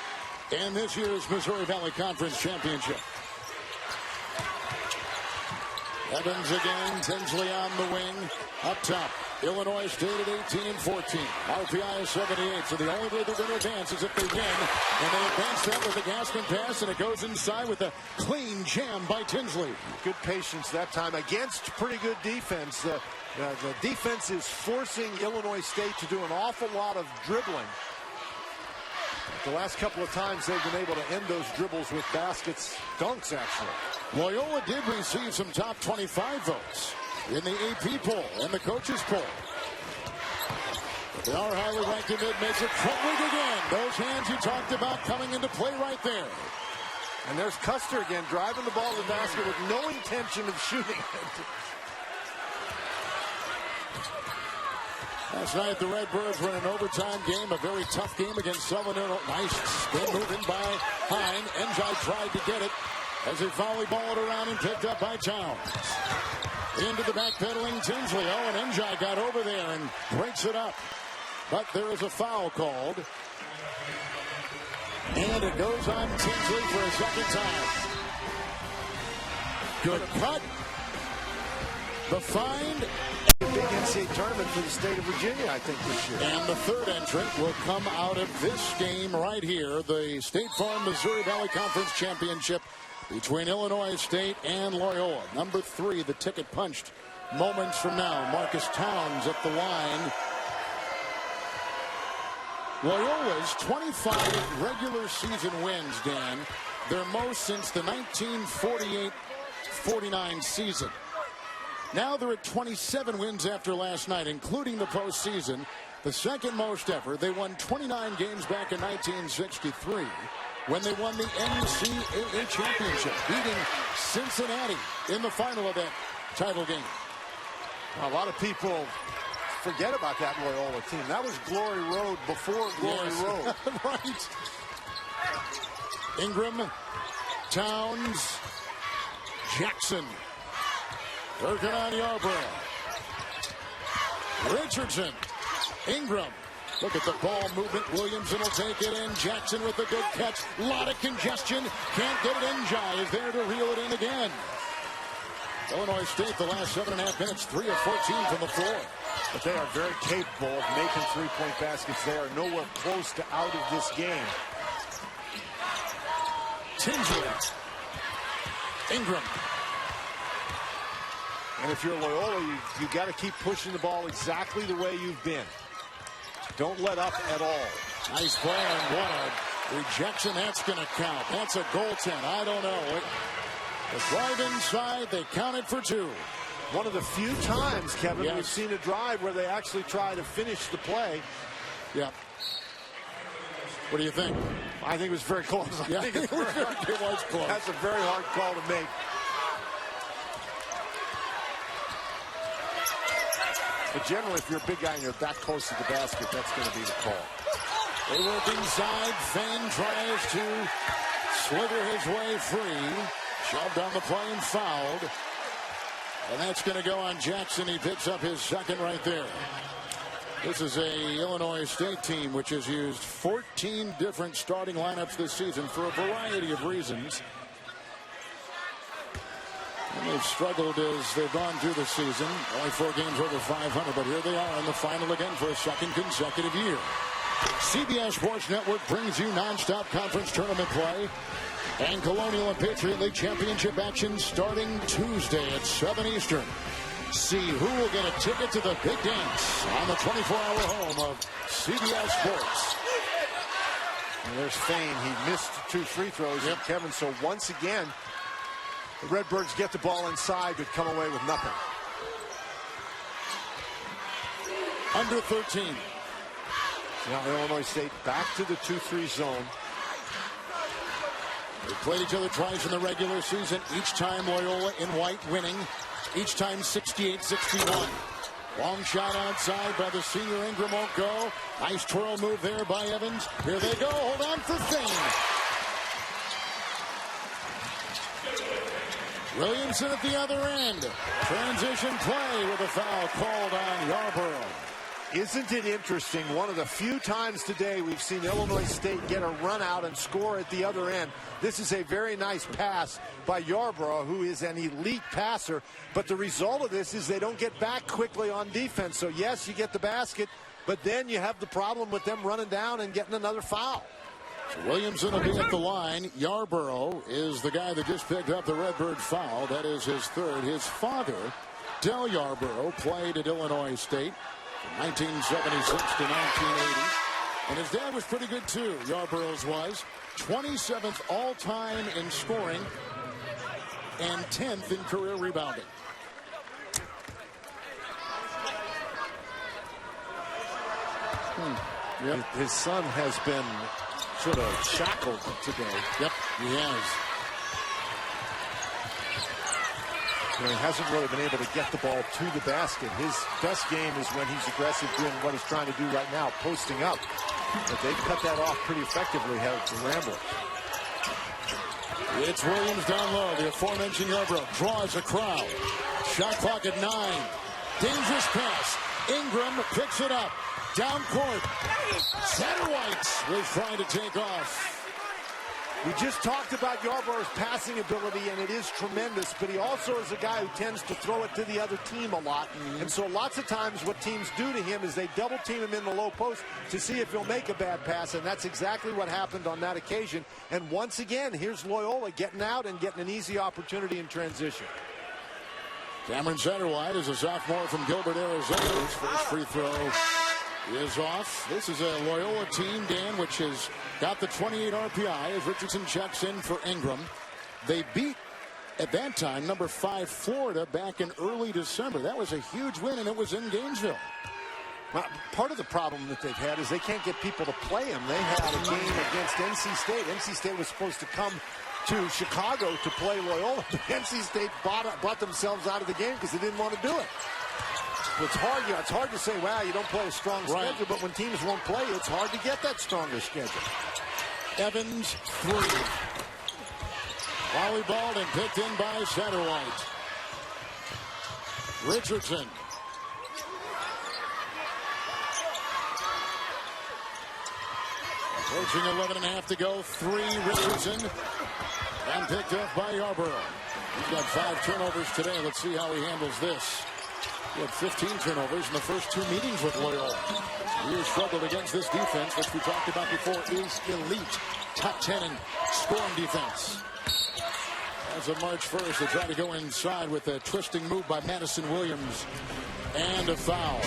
in this year's Missouri Valley Conference Championship. Evans again, Tinsley on the wing, up top. Illinois State at 18 and 14. RPI is 78, so the only way they're going to advance is if they win. And they advance that with a Gassman pass, and it goes inside with a clean jam by Tinsley. Good patience that time against pretty good defense. The defense is forcing Illinois State to do an awful lot of dribbling. The last couple of times they've been able to end those dribbles with baskets, dunks actually. Loyola did receive some top 25 votes in the AP poll and the coaches poll. But they are highly ranked in mid-major. Krutwig again. Those hands you talked about coming into play right there. And there's Custer again driving the ball to the basket with no intention of shooting it. Last night, the Redbirds were in an overtime game, a very tough game against Southern Illinois. Nice spin moving by Hine. Njai tried to get it as he volleyballed around and picked up by Towns. Into the backpedaling Tinsley. Oh, and Njai got over there and breaks it up. But there is a foul called. And it goes on Tinsley for a second time. Good cut. The find. A big NCAA tournament for the state of Virginia, I think, this year. And the third entrant will come out of this game right here, the State Farm Missouri Valley Conference Championship between Illinois State and Loyola. Number 3, the ticket punched moments from now. Marcus Towns at the line. Loyola's 25 regular season wins, Dan, their most since the 1948-49 season. Now they're at 27 wins after last night, including the postseason, the second most ever. They won 29 games back in 1963 when they won the NCAA championship, beating Cincinnati in the final of that title game. A lot of people forget about that Loyola team. That was Glory Road before Glory Road. Right. Ingram, Towns, Jackson. Working on Yarbrough. Richardson. Ingram. Look at the ball movement. Williamson will take it in. Jackson with a good catch. A lot of congestion. Can't get it in. Njai is there to reel it in again. Illinois State, the last 7.5 minutes, 3 of 14 from the floor. But they are very capable of making three-point baskets. They are nowhere close to out of this game. Tinsley. Ingram. And if you're Loyola, you got to keep pushing the ball exactly the way you've been. Don't let up at all. Nice play, and what a rejection. That's going to count. That's a goaltend. I don't know. The drive inside, they counted for 2. One of the few times, Kevin, yes, we've seen a drive where they actually try to finish the play. Yeah. What do you think? I think it was very close. Yeah, it was close. That's a very hard call to make. But generally, if you're a big guy and you're that close to the basket, that's going to be the call. They work inside. Fane tries to slither his way free. Shoved on the play and fouled. And that's going to go on Jackson. He picks up his second right there. This is a Illinois State team which has used 14 different starting lineups this season for a variety of reasons. And they've struggled as they've gone through the season. Only 4 games over 500, but here they are in the final again for a second consecutive year. CBS Sports Network brings you nonstop conference tournament play and Colonial and Patriot League Championship action starting Tuesday at 7 Eastern. See who will get a ticket to the big dance on the 24-hour home of CBS Sports. And there's Fane. He missed 2 free throws. Yep. Kevin, so once again, the Redbirds get the ball inside but come away with nothing. Under 13. Now Illinois State back to the 2-3 zone. They played each other twice in the regular season. Each time Loyola in white winning. Each time 68-61. Long shot outside by the senior. Ingram won't go. Nice twirl move there by Evans. Here they go. Hold on for Fane. Williamson at the other end. Transition play with a foul called on Yarborough. Isn't it interesting? One of the few times today we've seen Illinois State get a run out and score at the other end. This is a very nice pass by Yarborough, who is an elite passer. But the result of this is they don't get back quickly on defense. So, yes, you get the basket, but then you have the problem with them running down and getting another foul. So Williamson will be at the line. Yarborough is the guy that just picked up the Redbird foul. That is his third. His father, Del Yarborough, played at Illinois State from 1976 to 1980. And his dad was pretty good, too. Yarborough's was 27th all-time in scoring and 10th in career rebounding. Yep. His son has been sort of shackled today. Yep, he has. You know, he hasn't really been able to get the ball to the basket. His best game is when he's aggressive doing what he's trying to do right now, posting up. But they've cut that off pretty effectively, have the Ramblers. It's Williams down low. The aforementioned Yarborough draws a crowd. Shot clock at 9. Dangerous pass. Ingram picks it up. Down court. Satterwhite was trying to take off. We just talked about Yarborough's passing ability, and it is tremendous, but he also is a guy who tends to throw it to the other team a lot. And so lots of times what teams do to him is they double team him in the low post to see if he'll make a bad pass, and that's exactly what happened on that occasion. And once again, here's Loyola getting out and getting an easy opportunity in transition. Cameron Satterwhite is a sophomore from Gilbert, Arizona. His first free throw is off. This is a Loyola team, Dan, which has got the 28 RPI as Richardson checks in for Ingram. They beat, at that time, number 5 Florida back in early December. That was a huge win, and it was in Gainesville. Well, part of the problem that they've had is they can't get people to play them. They had a game against NC State. NC State was supposed to come to Chicago to play Loyola. NC State brought themselves out of the game because they didn't want to do it. It's hard, it's hard to say, wow, you don't play a strong schedule, but when teams won't play, it's hard to get that stronger schedule. Evans, 3. Volleyballed and picked in by Satterwhite. Richardson. Approaching 11.5 to go. 3, Richardson. And picked up by Yarborough. He's got 5 turnovers today. Let's see how he handles this. He had 15 turnovers in the first 2 meetings with Loyola. He has struggled against this defense, which we talked about before, is elite. Top 10 in scoring defense. As of March 1st, they try to go inside with a twisting move by Madison Williams. And a foul.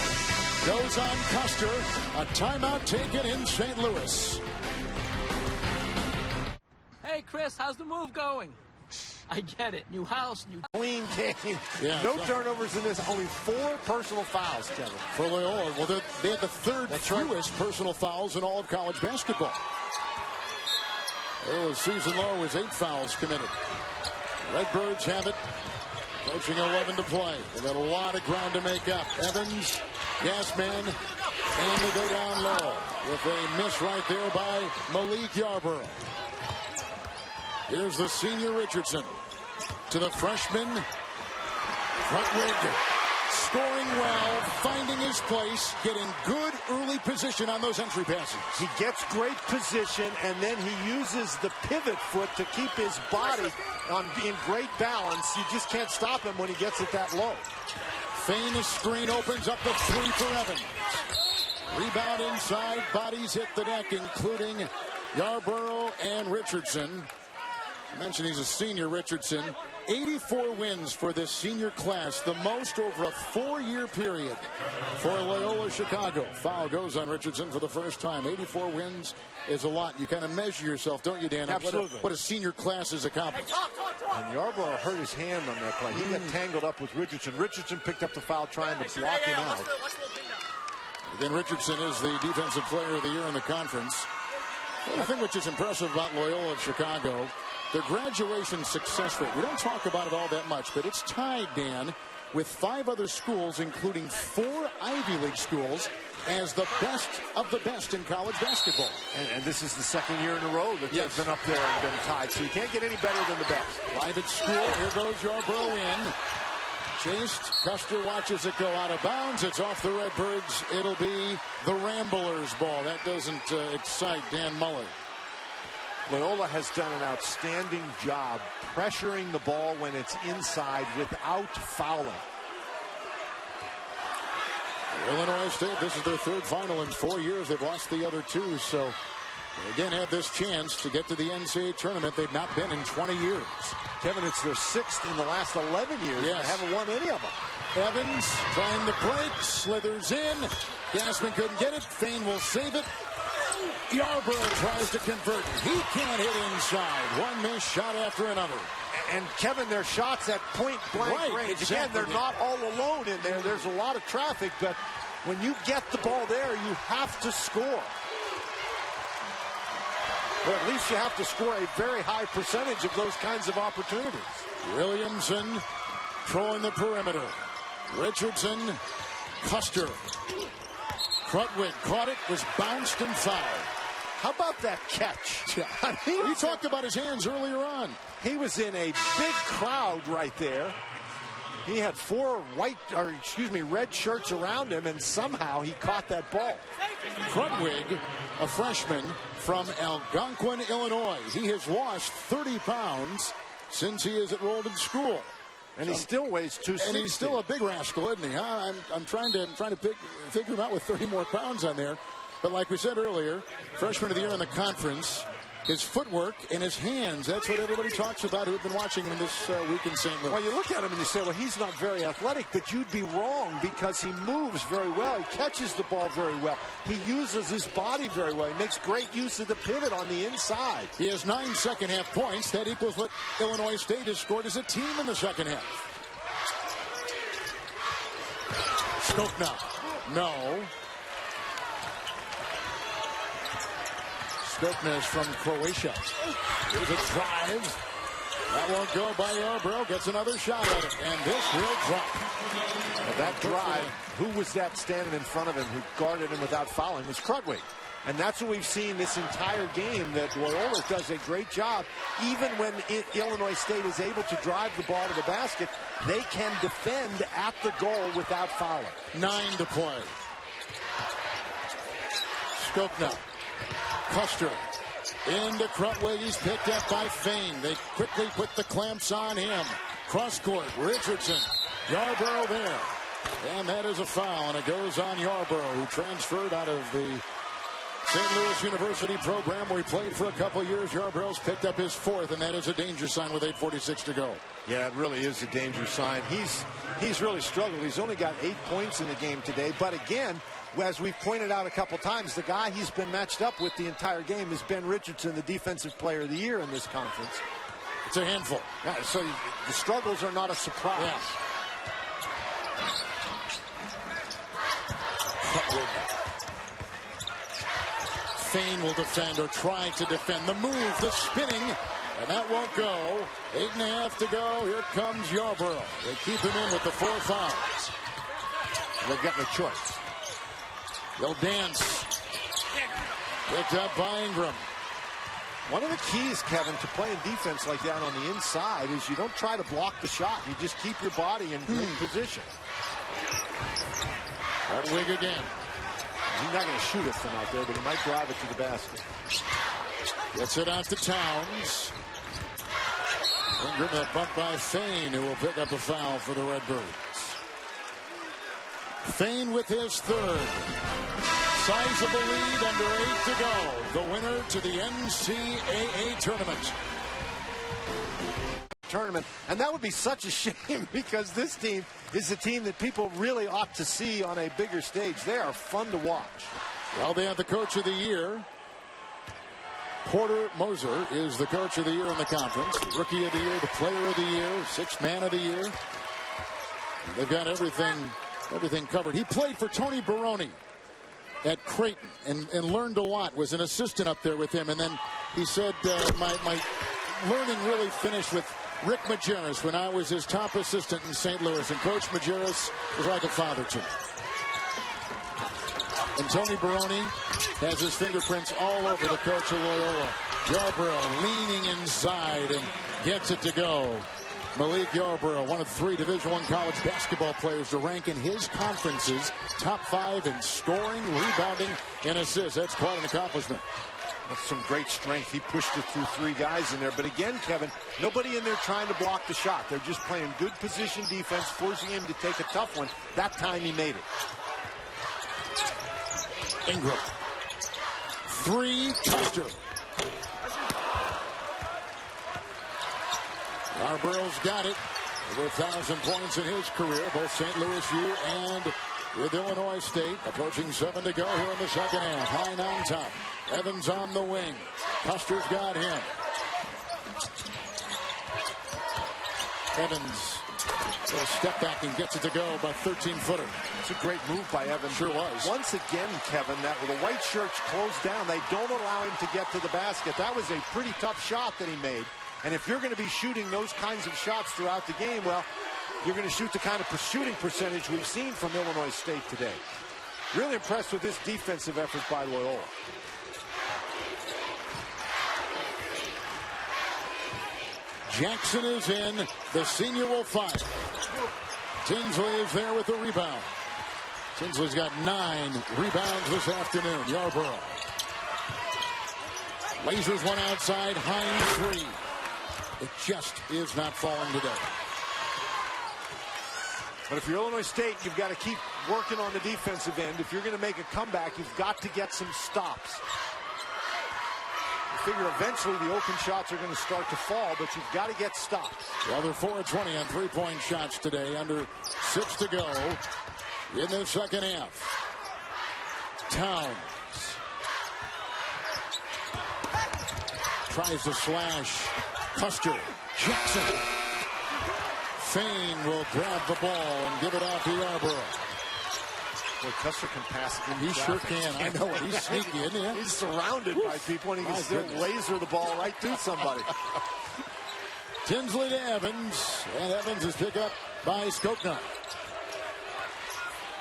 Goes on Custer. A timeout taken in St. Louis. Hey, Chris, how's the move going? I get it. New house, new... Clean game. Yeah, no turnovers in this. Only 4 personal fouls, Kevin. For Loyola. Well, they had the third fewest personal fouls in all of college basketball. Oh, his season low is 8 fouls committed. Redbirds have it. Approaching 11 to play. They've got a lot of ground to make up. Evans, Gasman, and they go down low with a miss right there by Malik Yarborough. Here's the senior Richardson to the freshman Krutwig, scoring well, finding his place, getting good early position on those entry passes. He gets great position, and then he uses the pivot foot to keep his body in great balance. You just can't stop him when he gets it that low. Famous screen opens up the 3 for Evans. Rebound inside, bodies hit the deck, including Yarborough and Richardson. I mentioned he's a senior, Richardson. 84 wins for this senior class, the most over a 4-year period for Loyola Chicago. Foul goes on Richardson for the first time. 84 wins is a lot. You kind of measure yourself, don't you, Dan? Absolutely. What a senior class has accomplished. And Yarborough hurt his hand on that play. He got tangled up with Richardson. Richardson picked up the foul trying to block him out. Then Richardson is the defensive player of the year in the conference. I think which is impressive about Loyola Chicago, their graduation success rate. We don't talk about it all that much, but it's tied, Dan, with 5 other schools, including 4 Ivy League schools, as the best of the best in college basketball. And this is the second year in a row that they've been up there and been tied, so you can't get any better than the best. Private school, here goes Yarborough in. Chased, Custer watches it go out of bounds. It's off the Redbirds. It'll be the Ramblers' ball. That doesn't excite Dan Muller. Loyola has done an outstanding job pressuring the ball when it's inside without fouling. Illinois State, this is their 3rd final in 4 years. They've lost the other 2, so they again have this chance to get to the NCAA tournament. They've not been in 20 years. Kevin, it's their 6th in the last 11 years. Yes. They haven't won any of them. Evans trying to break, slithers in. Gasman couldn't get it. Fain will save it. Yarborough tries to convert. He can't hit inside. One missed shot after another. And Kevin, their shots at point blank range. Exactly. Again, they're not all alone in there. There's a lot of traffic, but when you get the ball there, you have to score. Or at least you have to score a very high percentage of those kinds of opportunities. Williamson trolling the perimeter. Richardson, Custer. Krutwig caught it, was bounced and fouled. How about that catch? We talked about his hands earlier on. He was in a big crowd right there. He had 4 red shirts around him, and somehow he caught that ball. Krutwig, a freshman from Algonquin, Illinois. He has lost 30 pounds since he is enrolled in school. And he still weighs 260. And he's still a big rascal, isn't he? Huh? I'm trying to figure him out with 30 more pounds on there. But like we said earlier, freshman of the year in the conference, his footwork and his hands, that's what everybody talks about who've been watching him this week in St. Louis. Well, you look at him and you say, well, he's not very athletic, but you'd be wrong because he moves very well. He catches the ball very well. He uses his body very well. He makes great use of the pivot on the inside. He has 9 second-half points. That equals what Illinois State has scored as a team in the second half. Stokna. No. Stokna is from Croatia. Here's a drive. That won't go by Yarborough. Gets another shot at it. And this will drop. That drive, who was that standing in front of him who guarded him without fouling? It was Krutwig. And that's what we've seen this entire game, that Loyola does a great job. Even when Illinois State is able to drive the ball to the basket, they can defend at the goal without fouling. 9 to play. Stokna. Custer into Krutwig. He's picked up by Fain. They quickly put the clamps on him. Cross court. Richardson. Yarborough there. And that is a foul. And it goes on Yarborough, who transferred out of the St. Louis University program where he played for a couple years. Yarborough's picked up his 4th, and that is a danger sign with 8:46 to go. Yeah, it really is a danger sign. He's really struggled. He's only got 8 points in the game today. But again, as we've pointed out a couple times, the guy he's been matched up with the entire game is Ben Richardson, the defensive player of the year in this conference. It's a handful. Yeah, so the struggles are not a surprise. Yeah. Fane will defend or try to defend. The move, the spinning, and that won't go. 8.5 to go. Here comes Yarborough. They keep him in with the 4 fouls. They've got no choice. They'll dance. Picked up by Ingram. One of the keys, Kevin, to playing defense like that on the inside is you don't try to block the shot. You just keep your body in good position. Hardwig again. He's not going to shoot it from out there, but he might drive it to the basket. Gets it out to Towns. Ingram, that bump by Fane, who will pick up a foul for the Redbirds. Fane with his 3rd. Sizable lead, under 8 to go. The winner to the NCAA tournament. And that would be such a shame because this team is a team that people really ought to see on a bigger stage. They are fun to watch. Well, they have the coach of the year. Porter Moser is the coach of the year in the conference. The rookie of the year, the player of the year, 6th man of the year. They've got everything covered. He played for Tony Baroni at Creighton and learned a lot, was an assistant up there with him. And then he said, my learning really finished with Rick Majerus when I was his top assistant in St. Louis. And Coach Majerus was like a father to me. And Tony Baroni has his fingerprints all over the coach of Loyola. Yarborough leaning inside and gets it to go. Malik Yarborough, one of 3 Division I college basketball players to rank in his conference's top 5 in scoring, rebounding, and assists. That's quite an accomplishment. That's some great strength. He pushed it through 3 guys in there. But again, Kevin, nobody in there trying to block the shot. They're just playing good position defense, forcing him to take a tough one. That time he made it. Ingram. 3, Custer. Yarborough's got it. Over 1,000 points in his career, both St. Louis U and with Illinois State. Approaching 7 to go here in the second half. Hine on top. Evans on the wing. Custer's got him. Evans will step back and gets it to go, about 13-footer. It's a great move by Evans. Sure was. Once again, Kevin, that with the white shirts closed down, they don't allow him to get to the basket. That was a pretty tough shot that he made. And if you're going to be shooting those kinds of shots throughout the game, well, you're going to shoot the kind of shooting percentage we've seen from Illinois State today. Really impressed with this defensive effort by Loyola. Jackson is in. The senior will fire. Tinsley is there with the rebound. Tinsley's got 9 rebounds this afternoon. Yarborough. Lasers one outside. Hine 3. It just is not falling today. But if you're Illinois State, you've got to keep working on the defensive end. If you're going to make a comeback, you've got to get some stops. You figure eventually the open shots are going to start to fall, but you've got to get stops. Well, they're 4-20 on 3-point shots today. Under 6 to go in the second half. Towns tries to slash. Custer. Jackson. Fane will grab the ball and give it out to Yarborough. Boy, Custer can pass it. He sure can. I know it. He's sneaky, isn't he? He's surrounded by people, and he can still laser the ball right through somebody. Tinsley to Evans, and Evans is picked up by Skokna.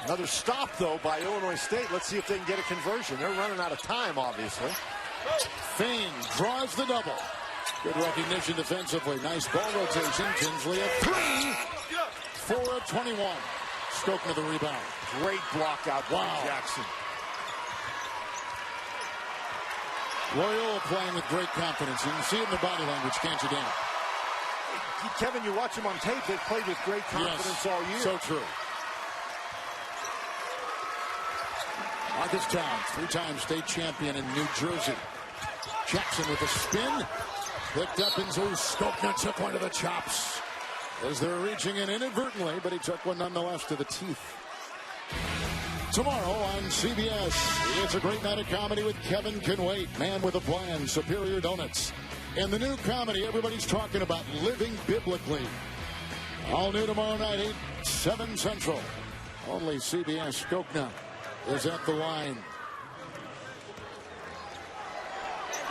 Another stop, though, by Illinois State. Let's see if they can get a conversion. They're running out of time, obviously. Fane draws the double. Good recognition defensively. Nice ball rotation. Tinsley at 3. 4-21. Skokna the rebound. Great block out by Jackson. Loyola playing with great confidence. You can see it in the body language, can't you, Dan? Kevin, you watch them on tape. They've played with great confidence all year. So true. Marcus Towns, 3-time state champion in New Jersey. Jackson with a spin. Picked up into Skokna, took one to the chops. As they're reaching in inadvertently, but he took one nonetheless to the teeth. Tomorrow on CBS, it's a great night of comedy with Kevin Can Wait, Man with a Plan, Superior Donuts. And the new comedy everybody's talking about, Living Biblically. All new tomorrow night, 8/7 Central. Only CBS. Skokna is at the line.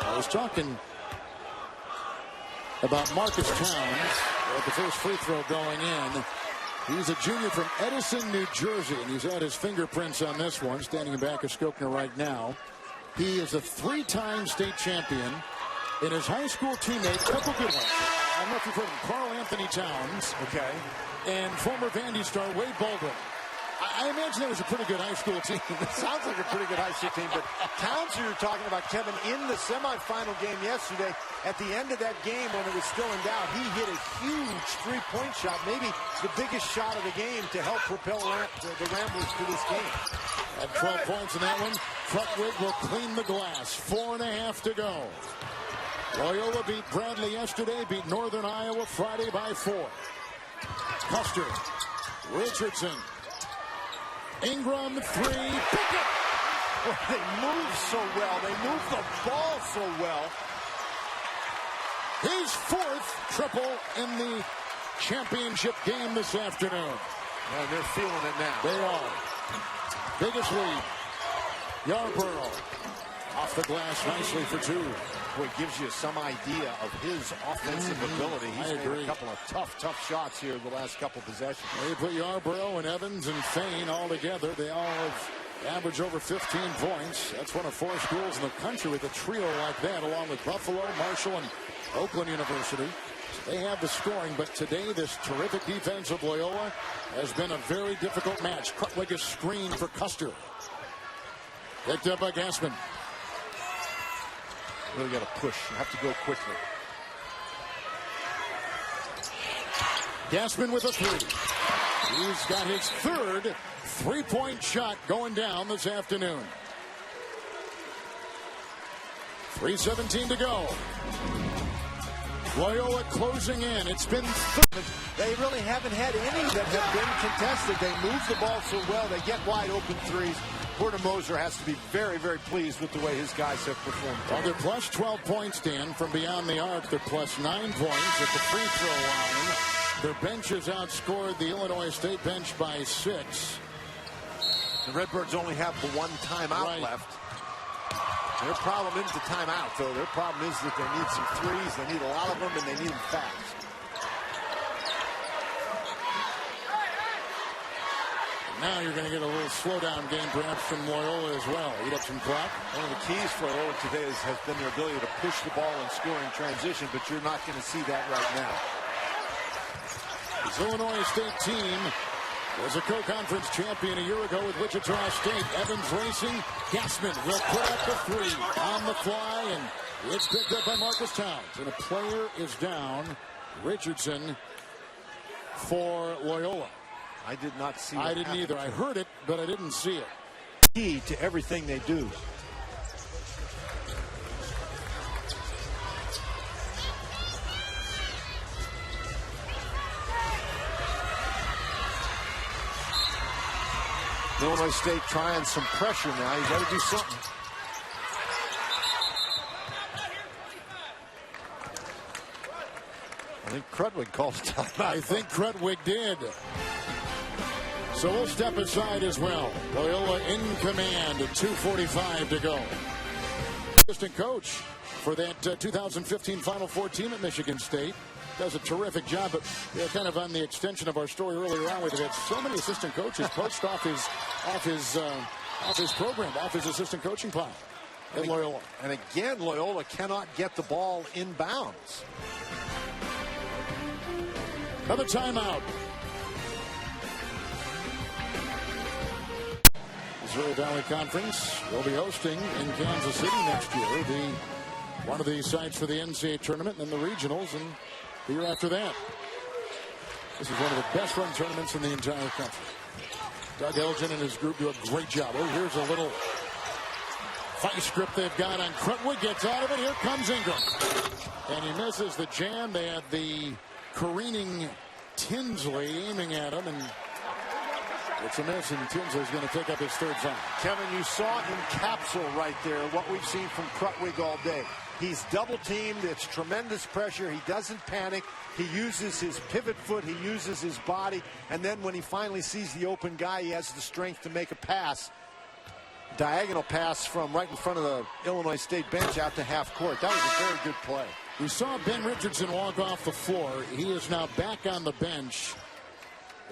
I was talking about Marcus Towns at the first free throw going in. He's a junior from Edison, New Jersey, and he's had his fingerprints on this one, standing back of Skokner right now. He is a 3-time state champion. In his high school teammate, couple good ones. I don't know if you've heard of him, Carl Anthony Towns. Okay. And former Vandy star Wade Baldwin. I imagine that was a pretty good high school team. Sounds like a pretty good high school team, but Towns, you were talking about, Kevin, in the semifinal game yesterday, at the end of that game when it was still in doubt, he hit a huge three-point shot, maybe the biggest shot of the game to help propel the Ramblers to this game. At 12 points in that one, Krutwig will clean the glass. 4.5 to go. Loyola beat Bradley yesterday, beat Northern Iowa Friday by 4. Custer, Richardson, Ingram, 3. Pick it! Well, they move so well. They move the ball so well. His 4th triple in the championship game this afternoon. And they're feeling it now. They are. Biggest lead. Yarborough off the glass nicely for 2. Well, it gives you some idea of his offensive ability. He's made a couple of tough shots here the last couple possessions. They put Yarborough and Evans and Fain all together. They all have averaged over 15 points. That's one of 4 schools in the country with a trio like that, along with Buffalo, Marshall, and Oakland University. They have the scoring, but today this terrific defense of Loyola has been a very difficult match. Krutwig is screened for Custer. Picked up by Gassman. Really got to push. You have to go quickly. Gassman with a 3. He's got his 3rd three-point shot going down this afternoon. 3:17 to go. Loyola closing in. It's been They really haven't had any that have been contested. They move the ball so well. They get wide open threes. Porter Moser has to be very, very pleased with the way his guys have performed. Well, they're plus 12 points, Dan, from beyond the arc. They're plus 9 points at the free throw line. Their benches outscored the Illinois State bench by 6. The Redbirds only have the 1 timeout left. Their problem isn't the timeout, though. Their problem is that they need some threes. They need a lot of them, and they need them fast. Now you're going to get a little slowdown game, perhaps, from Loyola as well. Eat up some clock. One of the keys for Loyola today has been their ability to push the ball and score in transition, but you're not going to see that right now. This Illinois State team was a co-conference champion a year ago with Wichita State. Evans racing. Gassman will put up the 3 on the fly, and it's picked up by Marcus Towns. And a player is down. Richardson for Loyola. I did not see it. I didn't either. I heard it, but I didn't see it. Key to everything they do. Illinois State trying some pressure now. You got to do something. I think Krutwig called timeout. I think Krutwig did. So we'll step aside as well. Loyola in command at 2:45 to go. Assistant coach for that 2015 Final Four team at Michigan State. Does a terrific job, but kind of on the extension of our story earlier on, we've had so many assistant coaches poached off his program, off his assistant coaching pile at Loyola. And again, Loyola cannot get the ball in bounds. Another timeout. Missouri Valley Conference will be hosting in Kansas City next year. One of the sites for the NCAA tournament and then the regionals, and the year after that. This is one of the best run tournaments in the entire country. Doug Elgin and his group do a great job. Oh, here's a little vice grip they've got on Krutwig. Gets out of it. Here comes Ingram. And he misses the jam. They had the careening Tinsley aiming at him, and it's a miss, and Tinsley's going to pick up his 3rd foul. Kevin, you saw in capsule right there what we've seen from Krutwig all day. He's double teamed. It's tremendous pressure. He doesn't panic. He uses his pivot foot. He uses his body. And then when he finally sees the open guy, he has the strength to make a pass. diagonal pass from right in front of the Illinois State bench out to half court. That was a very good play. We saw Ben Richardson walk off the floor. He is now back on the bench,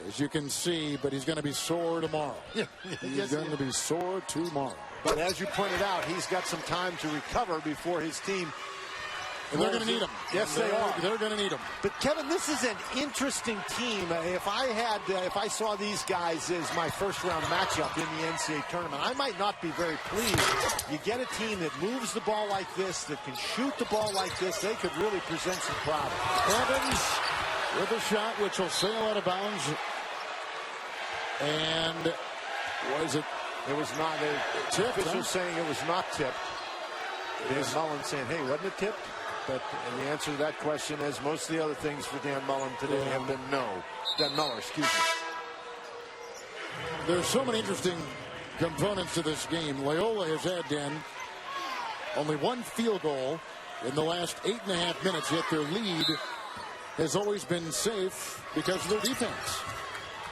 as you can see, but he's going to be sore tomorrow. He's going to be sore tomorrow. But as you pointed out, he's got some time to recover before his team. And they're going to need him. Yes, they are. They're going to need him. But Kevin, this is an interesting team. If I saw these guys as my first-round matchup in the NCAA tournament, I might not be very pleased. You get a team that moves the ball like this, that can shoot the ball like this, they could really present some problems. Evans with a shot which will sail out of bounds. And was it? It was not a tip. Official saying it was not tipped. Dan Mullen saying, hey, wasn't it tipped? But the answer to that question, as most of the other things for Dan Mullen today, have been no. Dan Muller, excuse me. There's so many interesting components to this game. Loyola has had, Dan, only one field goal in the last 8.5 minutes, yet their lead has always been safe because of their defense.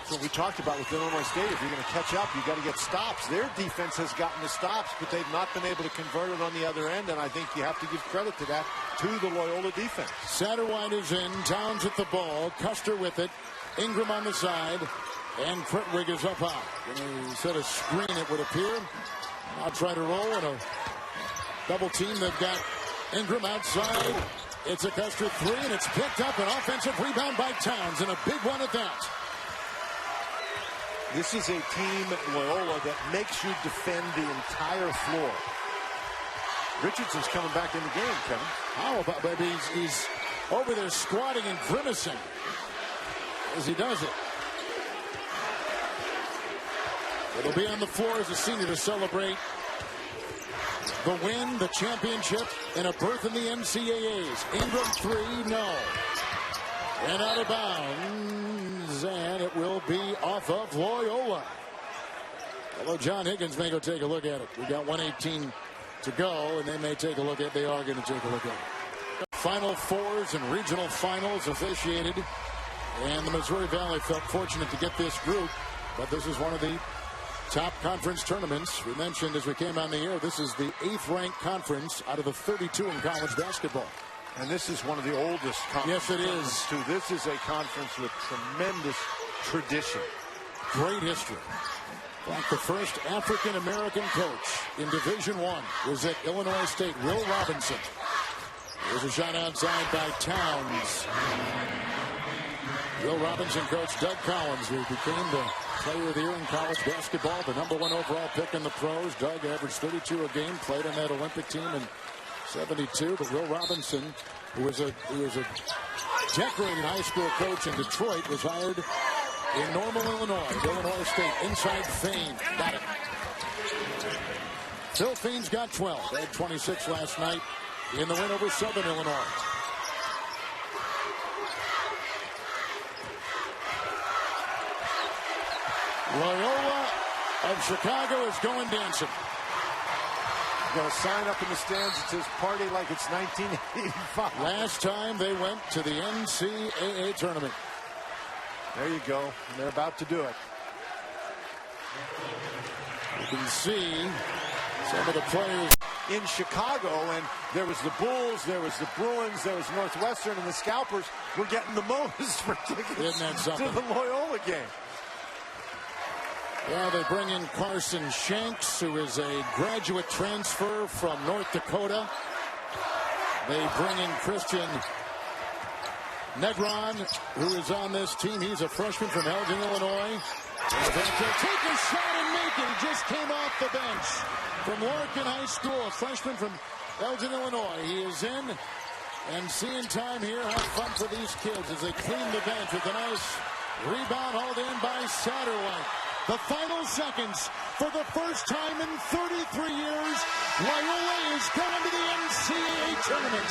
So we talked about with Illinois State, if you're going to catch up, you've got to get stops. Their defense has gotten the stops, but they've not been able to convert it on the other end, and I think you have to give credit to that to the Loyola defense. Satterwhite is in, Towns at the ball, Custer with it, Ingram on the side, and Krutwig is up high. Going to set a screen, it would appear. I'll try to roll in a double team. They've got Ingram outside. It's a Custer three, and it's picked up. An offensive rebound by Towns, and a big one at that. This is a team, Loyola, that makes you defend the entire floor. Richardson's coming back in the game, Kevin. How about, baby? He's over there squatting and grimacing as he does it. It'll be on the floor as a senior to celebrate the win, the championship, and a berth in the NCAAs. Ingram three, no. And out of bounds, and it will be off of Loyola. Although John Higgins may go take a look at it. We got 1:18 to go, and they may take a look at it. They are going to take a look at it. Final fours and regional finals officiated, and the Missouri Valley felt fortunate to get this group, but this is one of the top conference tournaments. We mentioned as we came on the air, this is the 8th ranked conference out of the 32 in college basketball. And this is one of the oldest conferences. Yes, it is. Too. This is a conference with tremendous tradition. Great history. Like the first African-American coach in Division I was at Illinois State, Will Robinson. There's a shot outside by Towns. Will Robinson coached Doug Collins, who became the player of the year in college basketball, the #1 overall pick in the pros. Doug averaged 32 a game, played on that Olympic team in 72. But Will Robinson, who was a decorated high school coach in Detroit, was hired in Normal, Illinois. Illinois State inside Fain. Got it. Phil Fain's got 12. They had 26 last night in the win over Southern Illinois. Loyola of Chicago is going dancing. Got a sign up in the stands that says party like it's 1985. Last time they went to the NCAA tournament. There you go. And they're about to do it. You can see some of the players in Chicago, and there was the Bulls, there was the Bruins, there was Northwestern, and the Scalpers were getting the most for tickets to the Loyola game. Yeah, they bring in Carson Shanks, who is a graduate transfer from North Dakota. They bring in Christian Negron, who is on this team. He's a freshman from Elgin, Illinois. He'll take a shot and make it. He just came off the bench from Larkin High School, a freshman from Elgin, Illinois. He is in and seeing time here. Have fun for these kids as they clean the bench with a nice rebound hauled in by Satterwhite. The final seconds, for the first time in 33 years, Loyola is going to the NCAA tournament.